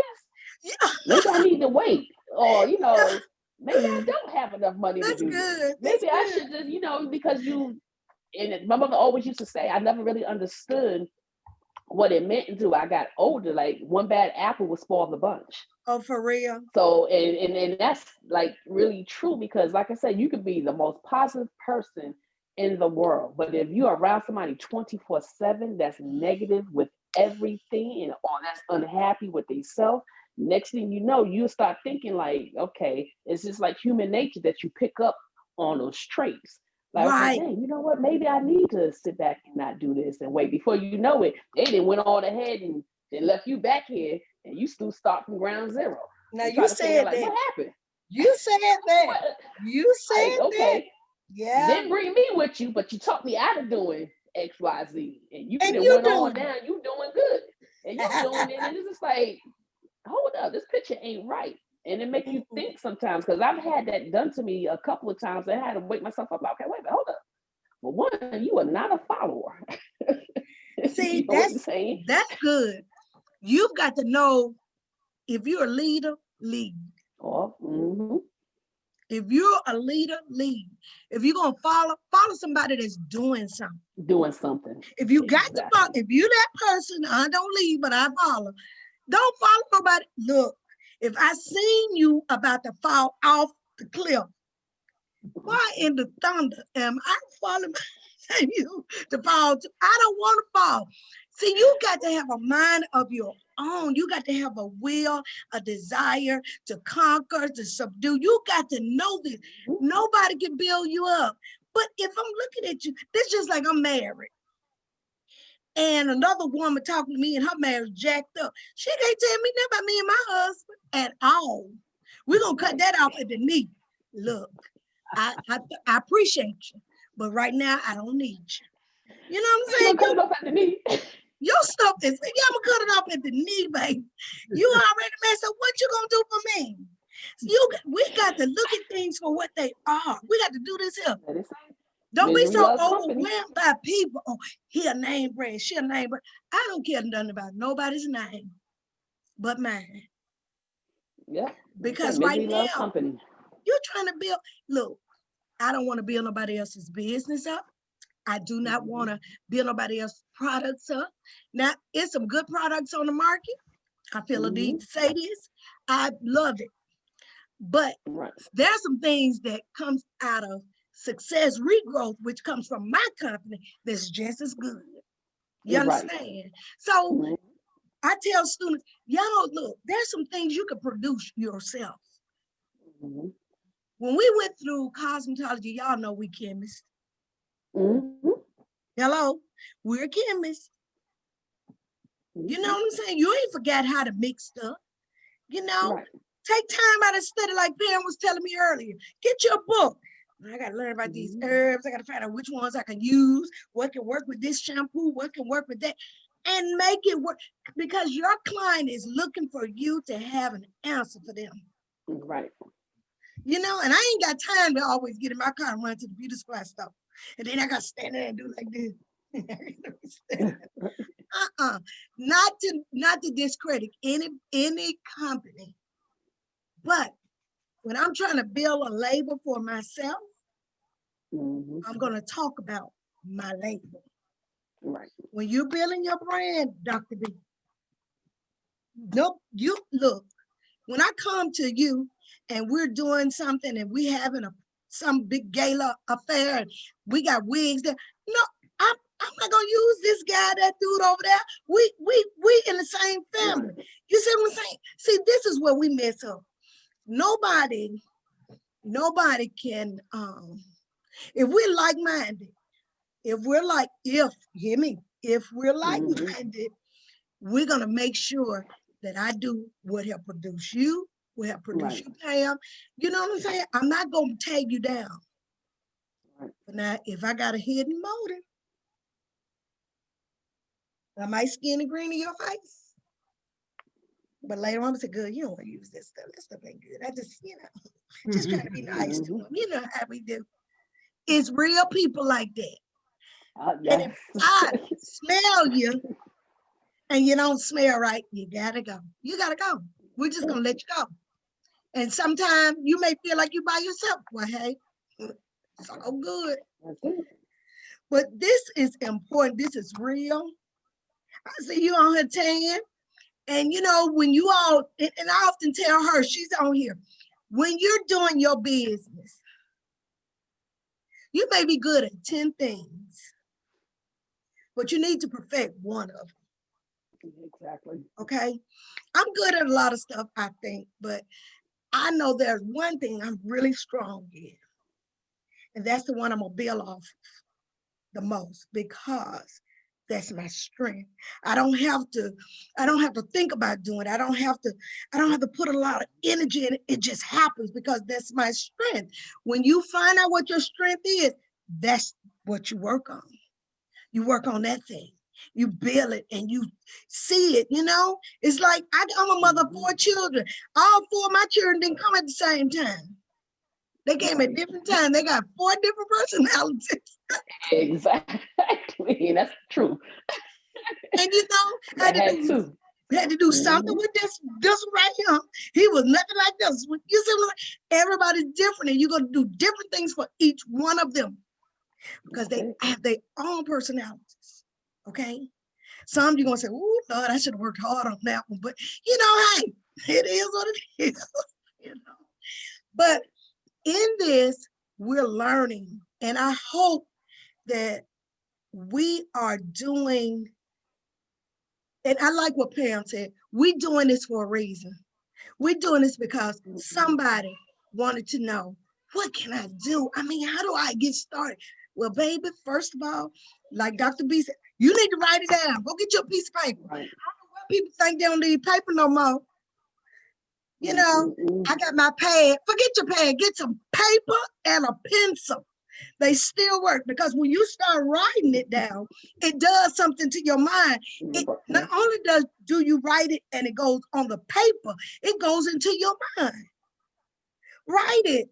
A: this? Maybe I need to wait. Or, maybe I don't have enough money to do this. Maybe I should just, because and my mother always used to say, I never really understood what it meant until I got older. Like one bad apple will spoil the bunch.
B: Oh, for real?
A: So and that's like really true because like I said, you could be the most positive person in the world, but if you're around somebody 24/7 that's negative with everything and or that's unhappy with themselves, next thing you know, you start thinking like, okay, it's just like human nature that you pick up on those traits. Like, okay,
B: Right.
A: dang, you know what? Maybe I need to sit back and not do this and wait. Before you know it, they didn't went on ahead and they left you back here and you still start from ground zero.
B: Now
A: You try
B: you
A: to figure out
B: said
A: like
B: that.
A: what happened.
B: You said that.
A: What?
B: You said
A: Like,
B: that.
A: okay, you
B: Yeah.
A: didn't bring me with you, but you talked me out of doing X, Y, Z. And you
B: And
A: done
B: you
A: went on
B: doing
A: down, you doing good. And you doing it. And it's just like, hold up, this picture ain't right. And it make you think sometimes, because I've had that done to me a couple of times. I had to wake myself up, like, okay, wait a minute, hold up. Well, one, you are not a follower.
B: See,
A: you know what I'm saying?
B: that's good. You've got to know if you're a leader, lead.
A: Oh, mm-hmm.
B: If you're a leader, lead. If you're gonna follow somebody that's doing something.
A: Doing something.
B: If you got
A: Exactly.
B: to follow, if you're that person, I don't lead, but I follow. Don't follow nobody. Look, if I seen you about to fall off the cliff, why in the thunder am I following you to fall? I don't want to fall. See, you got to have a mind of your own. You got to have a will, a desire to conquer, to subdue. You got to know this. Nobody can build you up. But if I'm looking at you, this just like I'm married. And another woman talking to me and her marriage jacked up. She can't tell me nothing about me and my husband at all. We're going to cut that off at the knee. Look, I appreciate you, but right now I don't need you. You know what I'm saying?
A: Cut it off at the knee.
B: Your stuff is, yeah, I'm gonna cut it off at the knee, baby. You already messed up. What you gonna do for me? We got to look at things for what they are. We got to do this here. Don't be so overwhelmed by people. Oh, he a name brand, she a name brand. I don't care nothing about nobody's name but mine.
A: Yeah.
B: Because right now, you're trying to build, look, I don't want to build nobody else's business up. I do not want to build nobody else's products up. Now, it's some good products on the market. I feel a need to say this. I love it. But there's some things that comes out of success regrowth, which comes from my company, that's just as good. You understand? So I tell students, y'all look, there's some things you can produce yourself. When we went through cosmetology, y'all know we chemists. Hello, we're chemists. You know what I'm saying? You ain't forgot how to mix stuff. You know, take time out of study, like Pam was telling me earlier. Get your book. I got to learn about these herbs. I got to find out which ones I can use, what can work with this shampoo, what can work with that, and make it work, because your client is looking for you to have an answer for them.
A: Right.
B: You know, and I ain't got time to always get in my car and run to the beauty supply store. And then I got to stand there and do like this. Not to discredit any company, but when I'm trying to build a label for myself, I'm going to talk about my label.
A: Right.
B: When you're building your brand, Dr. B, nope, you look, when I come to you and we're doing something and we having some big gala affair and we got wigs there, no, I'm not gonna use this guy, that dude over there. We in the same family. You see what I'm saying? See, this is where we mess up. Nobody can, if we're like-minded, if we're like-minded, we're gonna make sure that I do what help produce you, what help produce you, Pam. You know what I'm saying? I'm not gonna take you down. But now, if I got a hidden motive, I might skin the green in your face. But later on, I say, good, you don't want to use this stuff. That stuff ain't good. I just, just trying to be nice to them. You know how we do. It's real people like that. And if I smell you and you don't smell right, you gotta go. You gotta go. We're just gonna let you go. And sometimes you may feel like you're by yourself. Well, hey, it's all good. But this is important. This is real. I see you on her tan. And you know, when you all, and I often tell her, she's on here, when you're doing your business, you may be good at 10 things, but you need to perfect one of them.
A: Exactly.
B: Okay. I'm good at a lot of stuff, I think, but I know there's one thing I'm really strong in, and that's the one I'm gonna build off the most because that's my strength. I don't have to think about doing it. I don't have to put a lot of energy in it. It just happens because that's my strength. When you find out what your strength is, that's what you work on. You work on that thing. You build it and you see it, you know? It's like I'm a mother of 4 children. All 4 of my children didn't come at the same time. They came at different times. They got 4 different personalities.
A: Exactly. That's true.
B: And you know,
A: I had to.
B: had to do something with this right here. He was nothing like this. You see, everybody's different, and you're gonna do different things for each one of them because they have their own personalities. Okay. Some you're gonna say, "Oh Lord, I should have worked hard on that one," but you know, hey, it is what it is. You know. But in this, we're learning, and I hope that we are doing. And I like what Pam said. We're doing this for a reason. We're doing this because somebody wanted to know, what can I do? I mean, how do I get started? Well, baby, first of all, like Dr. B said, you need to write it down. Go get your piece of paper.
A: Right.
B: I don't know why people think they don't need paper no more. You know, I got my pad. Forget your pad. Get some paper and a pencil. They still work because when you start writing it down, it does something to your mind. It not only do you write it and it goes on the paper, it goes into your mind. Write it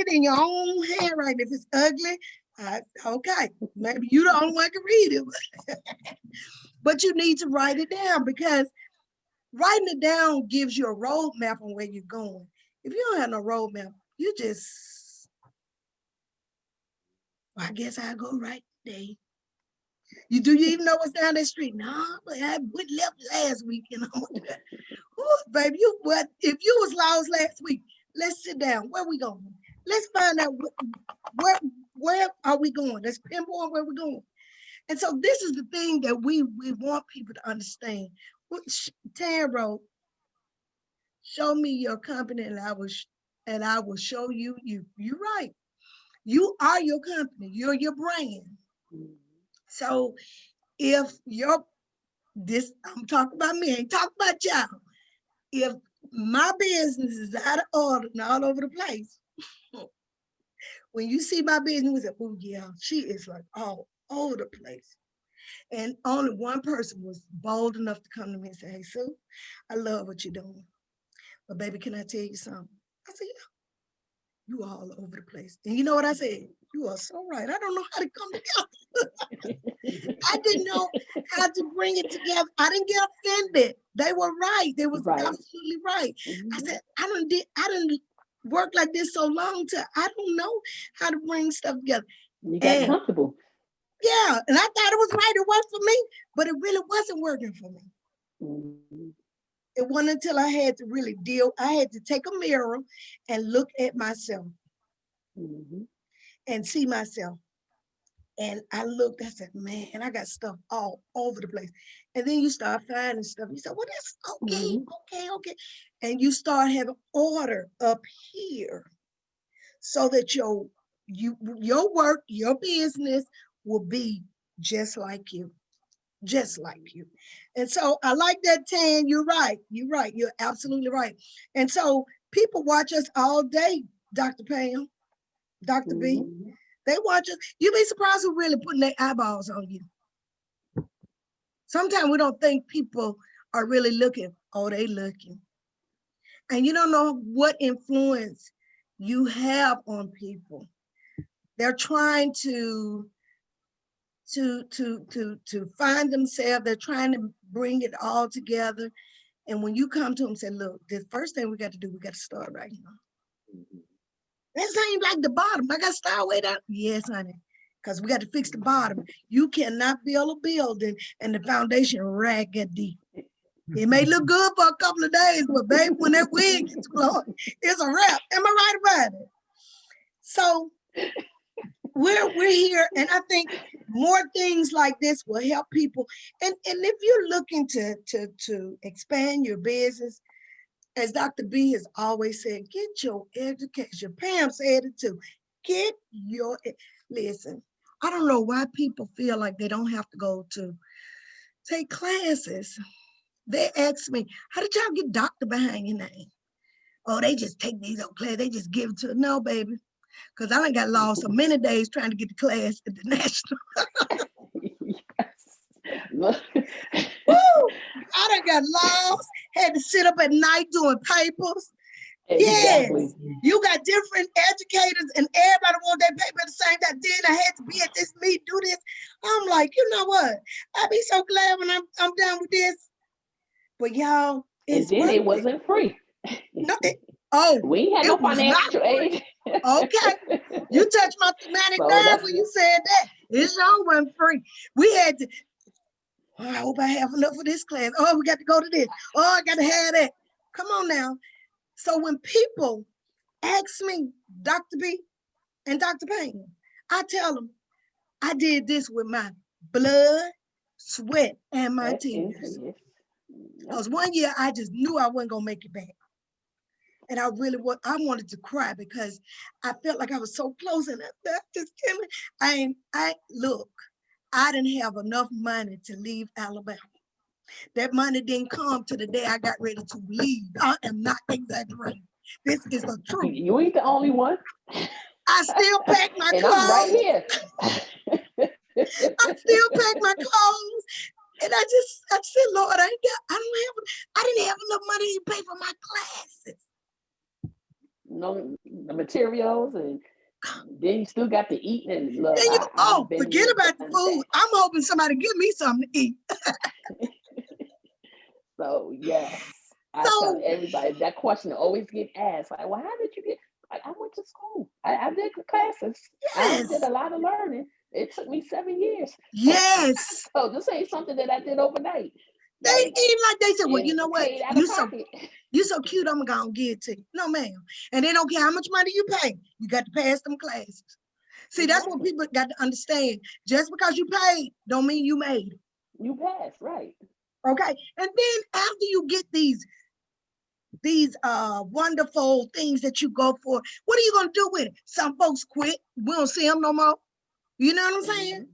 B: in your own handwriting. If it's ugly, okay, maybe you the only one can read it. But you need to write it down because writing it down gives you a roadmap on where you're going. If you don't have no roadmap, you just, well, I guess I'll go right today. Do you even know what's down that street? No, but I went left last week, you know. Ooh, baby, if you was lost last week, let's sit down. Where we going? Let's find out where are we going? Let's pinpoint where we're going. And so this is the thing that we want people to understand. Tan wrote, show me your company and I will show you you. You're right. You are your company. You're your brand. So if I'm talking about me, I ain't talking about y'all. If my business is out of order and all over the place, when you see my business, you say, oh yeah, she is like all over the place. And only one person was bold enough to come to me and say, hey, Sue, I love what you're doing. But baby, can I tell you something? I said, yeah, you all over the place. And you know what I said? You are so right. I don't know how to come together. I didn't know how to bring it together. I didn't get offended. They were right. They was absolutely right. I said, I didn't work like this so long I don't know how to bring stuff together.
A: You got comfortable.
B: Yeah, and I thought it was right. It worked for me, but it really wasn't working for me. It wasn't until I had to really I had to take a mirror and look at myself and see myself. And I looked, I said, man, I got stuff all over the place. And then you start finding stuff. You say, well, that's okay. And you start having order up here so that your work, your business will be just like you. Just like you. And so I like that, Tan. You're right. You're absolutely right. And so people watch us all day, Dr. Pam, Dr. B. They watch us. You'd be surprised who really putting their eyeballs on you. Sometimes we don't think people are really looking. Oh, they looking. And you don't know what influence you have on people. They're trying to find themselves. They're trying to bring it all together. And when you come to them and say, look, the first thing we got to do, we got to start right now. That seems like the bottom. I got to start way down. Yes, honey. because we got to fix the bottom. You cannot build a building and the foundation raggedy. It may look good for a couple of days, but baby, when that wind gets blowing, it's a wrap. Am I right about it? So we're here, and I think more things like this will help people. And if you're looking to expand your business, as Dr. B has always said, get your education. Pam said it too. Get your listen. I don't know why people feel like they don't have to go to take classes. They ask me, how did y'all get doctor behind your name? Oh, they just take these old classes. They just give it to no, baby. Because I done got lost so many days trying to get the class at the national.
A: Yes.
B: Woo! I done got lost, had to sit up at night doing papers.
A: Exactly.
B: Yes, you got different educators and everybody want their paper at the same time. Then I had to be at this meet, do this. I'm like, you know what? I'll be so glad when I'm done with this. But y'all,
A: And then it wasn't free.
B: No,
A: We ain't had no financial aid.
B: Okay, you touched my thematic
A: So
B: nerve when you said that. It sure wasn't free. We had to, oh, I hope I have enough for this class. Oh, we got to go to this. Oh, I got to have that. Come on now. So when people ask me, Dr. B and Dr. Payne, I tell them, I did this with my blood, sweat, and my tears. Because one year I just knew I wasn't going to make it back. And I wanted to cry because I felt like I was so close and I just can't. Look, I didn't have enough money to leave Alabama. That money didn't come to the day I got ready to leave. I am not exaggerating. This is the truth.
A: You ain't the only one.
B: I still pack my
A: and
B: clothes.
A: I'm right here.
B: I still pack my clothes. And I said, Lord, I didn't have enough money to pay for my classes.
A: No, the materials, and then you still got to eat. And look,
B: forget about the food. I'm hoping somebody give me something to eat.
A: So yes, I tell everybody that question always get asked. Like, well, how did you get? I went to school. I did the classes. Yes. I did a lot of learning. It took me 7 years.
B: Yes.
A: So this ain't something that I did overnight.
B: They said, well, you know what? You so cute, I'm gonna give it to you. No, ma'am. And they don't care how much money you pay. You got to pass them classes. See, that's what people got to understand. Just because you paid don't mean you made it.
A: You passed, right.
B: Okay. And then after you get these wonderful things that you go for, what are you gonna do with it? Some folks quit. We don't see them no more. You know what I'm saying?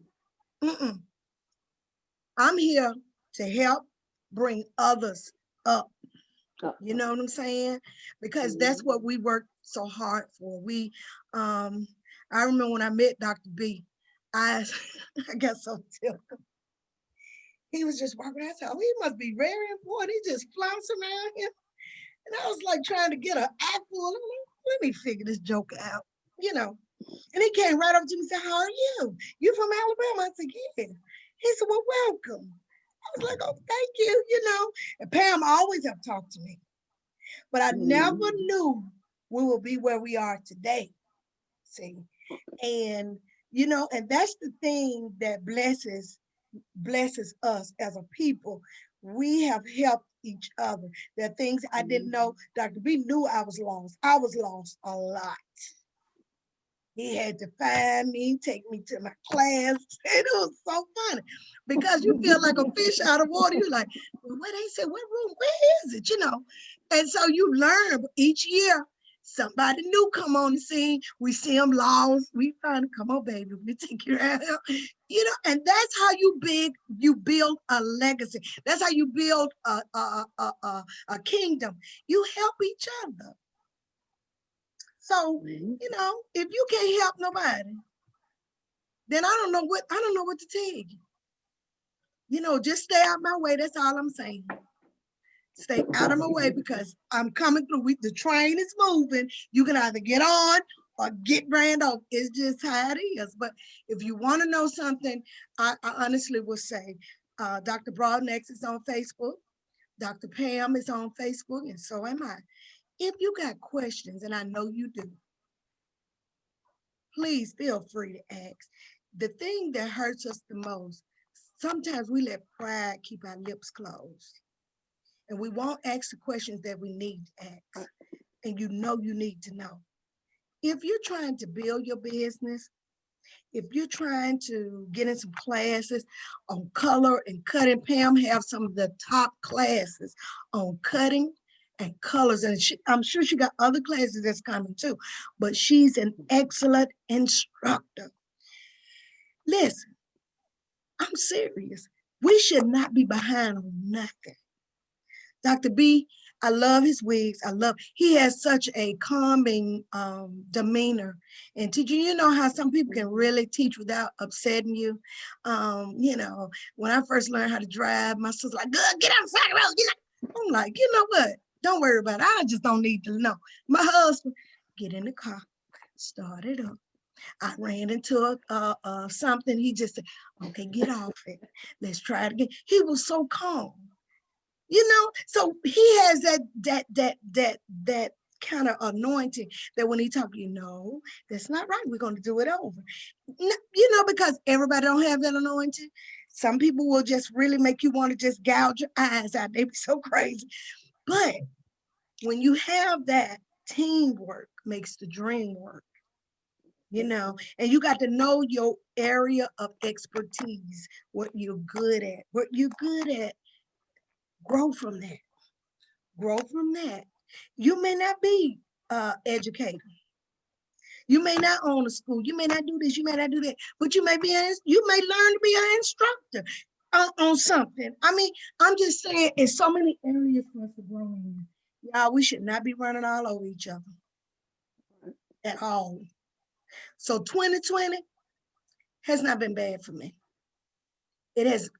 B: I'm here to help bring others up. You know what I'm saying? Because that's what we work so hard for. I remember when I met Dr. B, I got so tickled. He was just walking. I said, oh, he must be very important. He just flouncing around here. And I was like trying to get an apple. Let me figure this joke out, you know. And he came right up to me and said, how are you? You from Alabama? I said, yeah. He said, well, welcome. I was like, oh, thank you, you know. And Pam always have talked to me. But I never knew we will be where we are today. See? And, you know, and that's the thing that blesses us as a people. We have helped each other. There are things I didn't know. Dr. B knew I was lost. I was lost a lot. He had to find me, take me to my class. And it was so funny because you feel like a fish out of water. You're like, well, where they say, what room, where is it? You know? And so you learn each year, somebody new come on the scene. We see them lost. We find them, come on, baby, we take you out. You know, and that's how you build a legacy. That's how you build a kingdom. You help each other. So, you know, if you can't help nobody, then I don't know what to tell you. You know, just stay out my way. That's all I'm saying. Stay out of my way because I'm coming through. The train is moving. You can either get on or get ran off. It's just how it is. But if you want to know something, I honestly will say, Dr. Broadnex is on Facebook. Dr. Pam is on Facebook, and so am I. If you got questions, and I know you do, please feel free to ask. the thing that hurts us the most, sometimes we let pride keep our lips closed. And we won't ask the questions that we need to ask. And you need to know. If you're trying to build your business, if you're trying to get in some classes on color and cutting, Pam have some of the top classes on cutting and colors. And I'm sure she got other classes that's coming too, but she's an excellent instructor. Listen, I'm serious. We should not be behind on nothing. Dr. B, I love his wigs. He has such a calming demeanor. And teaching, you know how some people can really teach without upsetting you. When I first learned how to drive, my sister's like, good, get outside the road. I'm like, you know what? Don't worry about it. I just don't need to know. My husband, get in the car, start it up. I ran into something. He just said, okay, get off it. Let's try it again. He was so calm. So he has that kind of anointing that when he talk, that's not right. We're going to do it over. Because everybody don't have that anointing. Some people will just really make you want to just gouge your eyes out. They be so crazy. But when you have that, teamwork makes the dream work. And you got to know your area of expertise, what you're good at. Grow from that. You may not be educated. You may not own a school. You may not do this. You may not do that. But you may learn to be an instructor on something. I mean, I'm just saying, in so many areas for us to grow in. Y'all, we should not be running all over each other at all. So 2020 has not been bad for me. It has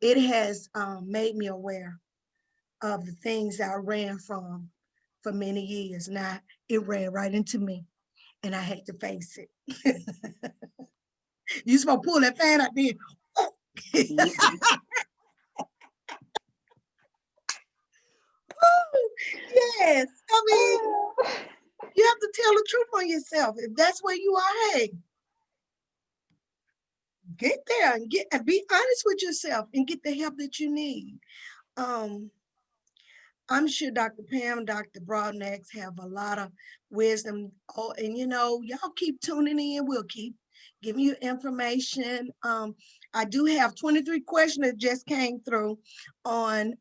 B: made me aware of the things I ran from for many years. Now it ran right into me and I had to face it. You supposed to pull that fan out there. Yes, I mean, you have to tell the truth on yourself. If that's where you are, hey, get there and be honest with yourself and get the help that you need. I'm sure Dr. Pam, Dr. Broadnax have a lot of wisdom. Oh, and y'all keep tuning in. We'll keep giving you information. I do have 23 questions that just came through on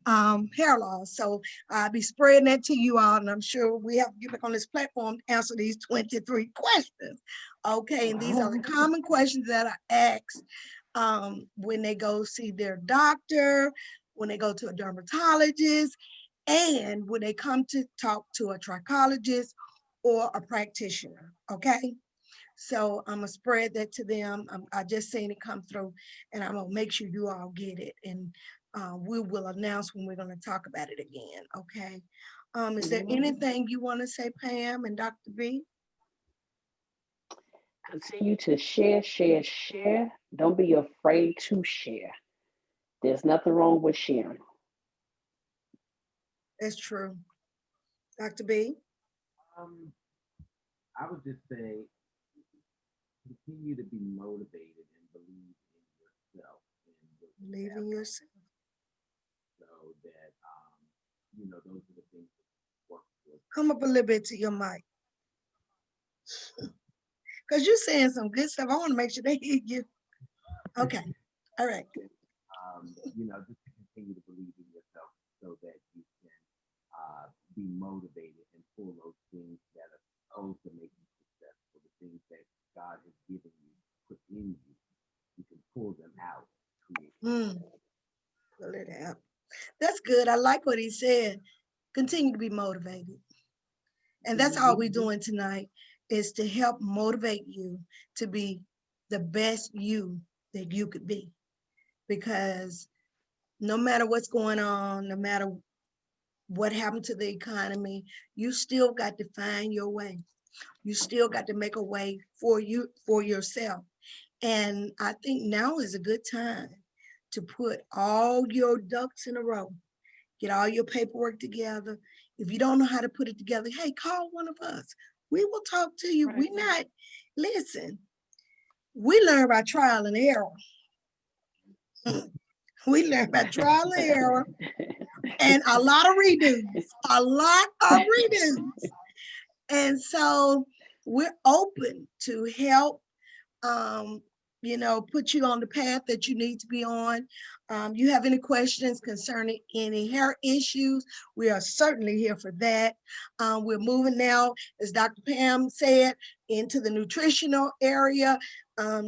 B: hair loss. So I'll be spreading that to you all. And I'm sure we have to get back on this platform to answer these 23 questions. Okay, and these are the common questions that are asked when they go see their doctor, when they go to a dermatologist, and when they come to talk to a trichologist or a practitioner, okay? So I'm gonna spread that to them. I just seen it come through and I'm gonna make sure you all get it. And we will announce when we're gonna talk about it again, okay? Is there anything you wanna say, Pam and Dr. B?
A: Continue to share. Don't be afraid to share. There's nothing wrong with sharing.
B: That's true. Dr. B?
C: I would just say, continue to be motivated and believe in yourself.
B: Believe in yourself.
C: So that, those are the things that work for.
B: Come up a little bit to your mic. Because you're saying some good stuff. I want to make sure they hear you. Okay. All right.
C: Just to continue to believe in yourself so that you can be motivated and pull those things that are supposed to make you successful, the things that God has given you, put in you. You can pull them out.
B: Pull it out. That's good. I like what he said. Continue to be motivated. And that's all we're doing tonight, is to help motivate you to be the best you that you could be. Because no matter what's going on, no matter what happened to the economy, you still got to find your way. You still got to make a way for yourself. And I think now is a good time to put all your ducks in a row, get all your paperwork together. If you don't know how to put it together, hey, call one of us. We will talk to you. Right. Listen, We learn by trial and error. We learn by trial and error and a lot of redos, a lot of redos. And so we're open to help, put you on the path that you need to be on. You have any questions concerning any hair issues, we are certainly here for that. We're moving now, as Dr. Pam said, into the nutritional area.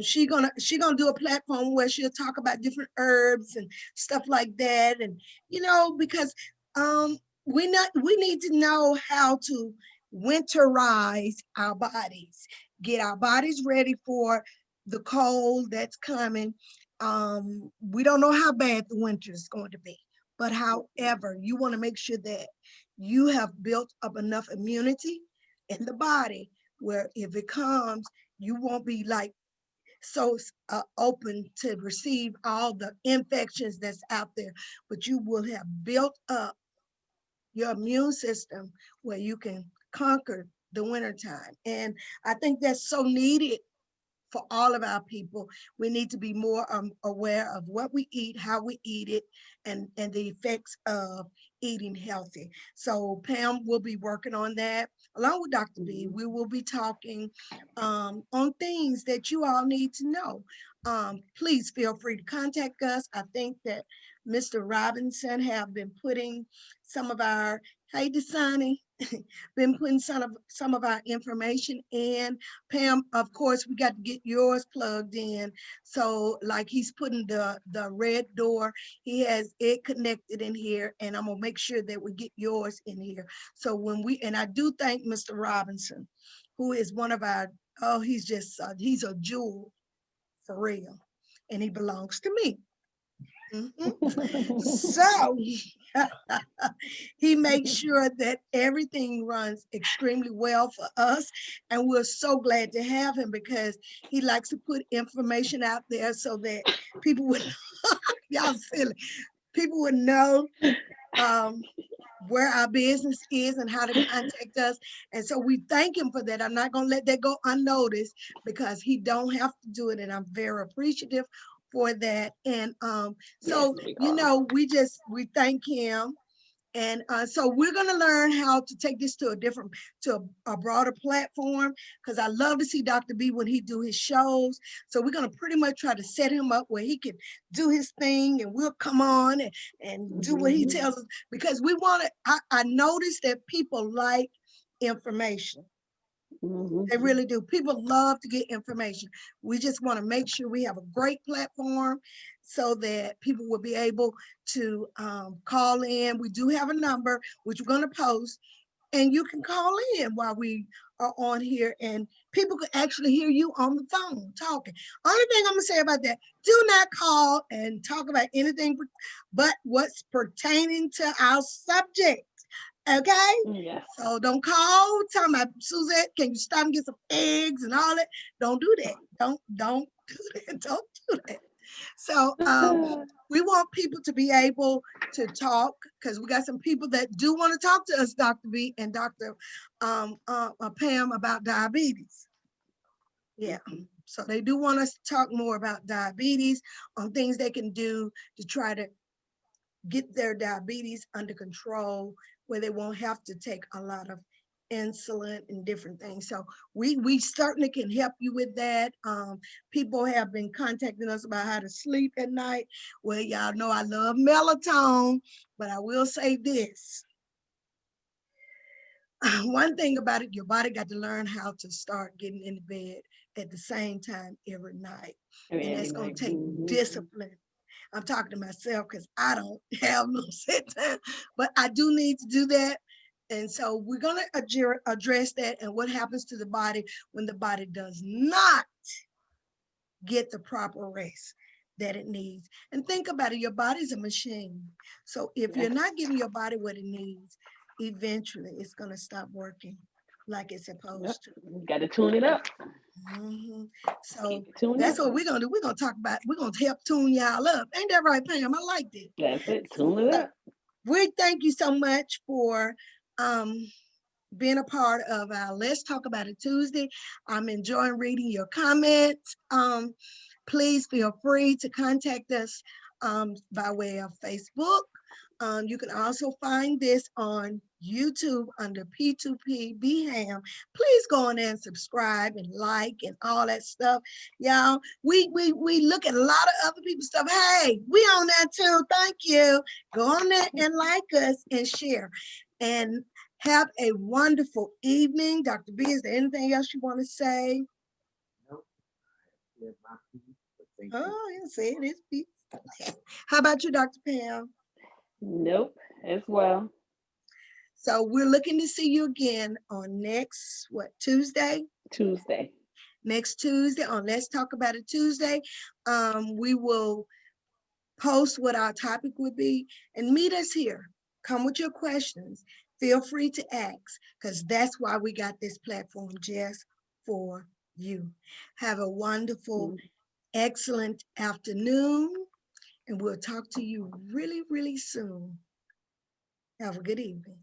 B: She gonna do a platform where she'll talk about different herbs and stuff like that. And because we need to know how to winterize our bodies, get our bodies ready for the cold that's coming. We don't know how bad the winter is going to be, but however, you want to make sure that you have built up enough immunity in the body where if it comes, you won't be like so open to receive all the infections that's out there, but you will have built up your immune system where you can conquer the wintertime. And I think that's so needed for all of our people. We need to be more aware of what we eat, how we eat it, and the effects of eating healthy. So Pam will be working on that along with Dr. B. We will be talking on things that you all need to know. Please feel free to contact us. I think that Mr. Robinson have been putting some of our, hey Dasani, been putting some of our information in. Pam, of course, we got to get yours plugged in. So like he's putting the red door, he has it connected in here, and I'm gonna make sure that we get yours in here. So and I do thank Mr. Robinson, who is one of our, oh, he's just, he's a jewel for real, and he belongs to me. So he makes sure that everything runs extremely well for us. And we're so glad to have him because he likes to put information out there so that people would, y'all silly, people would know where our business is and how to contact us. And so we thank him for that. I'm not going to let that go unnoticed because he don't have to do it. And I'm very appreciative for that. And so, yes, we thank him. And so we're going to learn how to take this to a broader platform, because I love to see Dr. B when he do his shows. So we're going to pretty much try to set him up where he can do his thing and we'll come on and do what he tells us, because we want to, I noticed that people like information. They really do. People love to get information. We just want to make sure we have a great platform so that people will be able to call in. We do have a number, which we're going to post, and you can call in while we are on here, and people can actually hear you on the phone talking. Only thing I'm going to say about that, do not call and talk about anything but what's pertaining to our subject. Okay?
A: Yes.
B: So don't call talking about, Suzette, can you stop and get some eggs and all that? Don't do that. Don't do that. Don't do that. So we want people to be able to talk, because we got some people that do want to talk to us, Dr. B and Dr. Pam, about diabetes. Yeah. So they do want us to talk more about diabetes, on things they can do to try to get their diabetes under control, where they won't have to take a lot of insulin and different things. So we certainly can help you with that. People have been contacting us about how to sleep at night. Well, y'all know I love melatonin, but I will say this. One thing about it, your body got to learn how to start getting into bed at the same time every night. And that's going to take discipline. I'm talking to myself because I don't have no set time, but I do need to do that. And so we're going to address that and what happens to the body when the body does not get the proper rest that it needs. And think about it, your body's a machine. So if you're not giving your body what it needs, eventually it's going to stop working like it's supposed to.
A: You got to tune it up.
B: So that's what we're going to do. We're going to talk about, we're going to help tune y'all up. Ain't that right, Pam? I like that.
A: That's it. Tune it up.
B: We thank you so much for being a part of our Let's Talk About It Tuesday. I'm enjoying reading your comments. Please feel free to contact us by way of Facebook. You can also find this on YouTube under P2P BHAM. Please go on there and subscribe and like and all that stuff. Y'all, we look at a lot of other people's stuff. Hey, we on that too. Thank you. Go on there and like us and share. And have a wonderful evening. Dr. B, is there anything else you want to say?
C: Nope. I said my piece, but thank you.
B: Oh, you say it is peace. How about you, Dr. Pam?
A: Nope, as well.
B: So we're looking to see you again on next, Tuesday?
A: Tuesday.
B: Next Tuesday on Let's Talk About It Tuesday. We will post what our topic would be and meet us here. Come with your questions. Feel free to ask, because that's why we got this platform just for you. Have a wonderful, excellent afternoon, and we'll talk to you really, really soon. Have a good evening.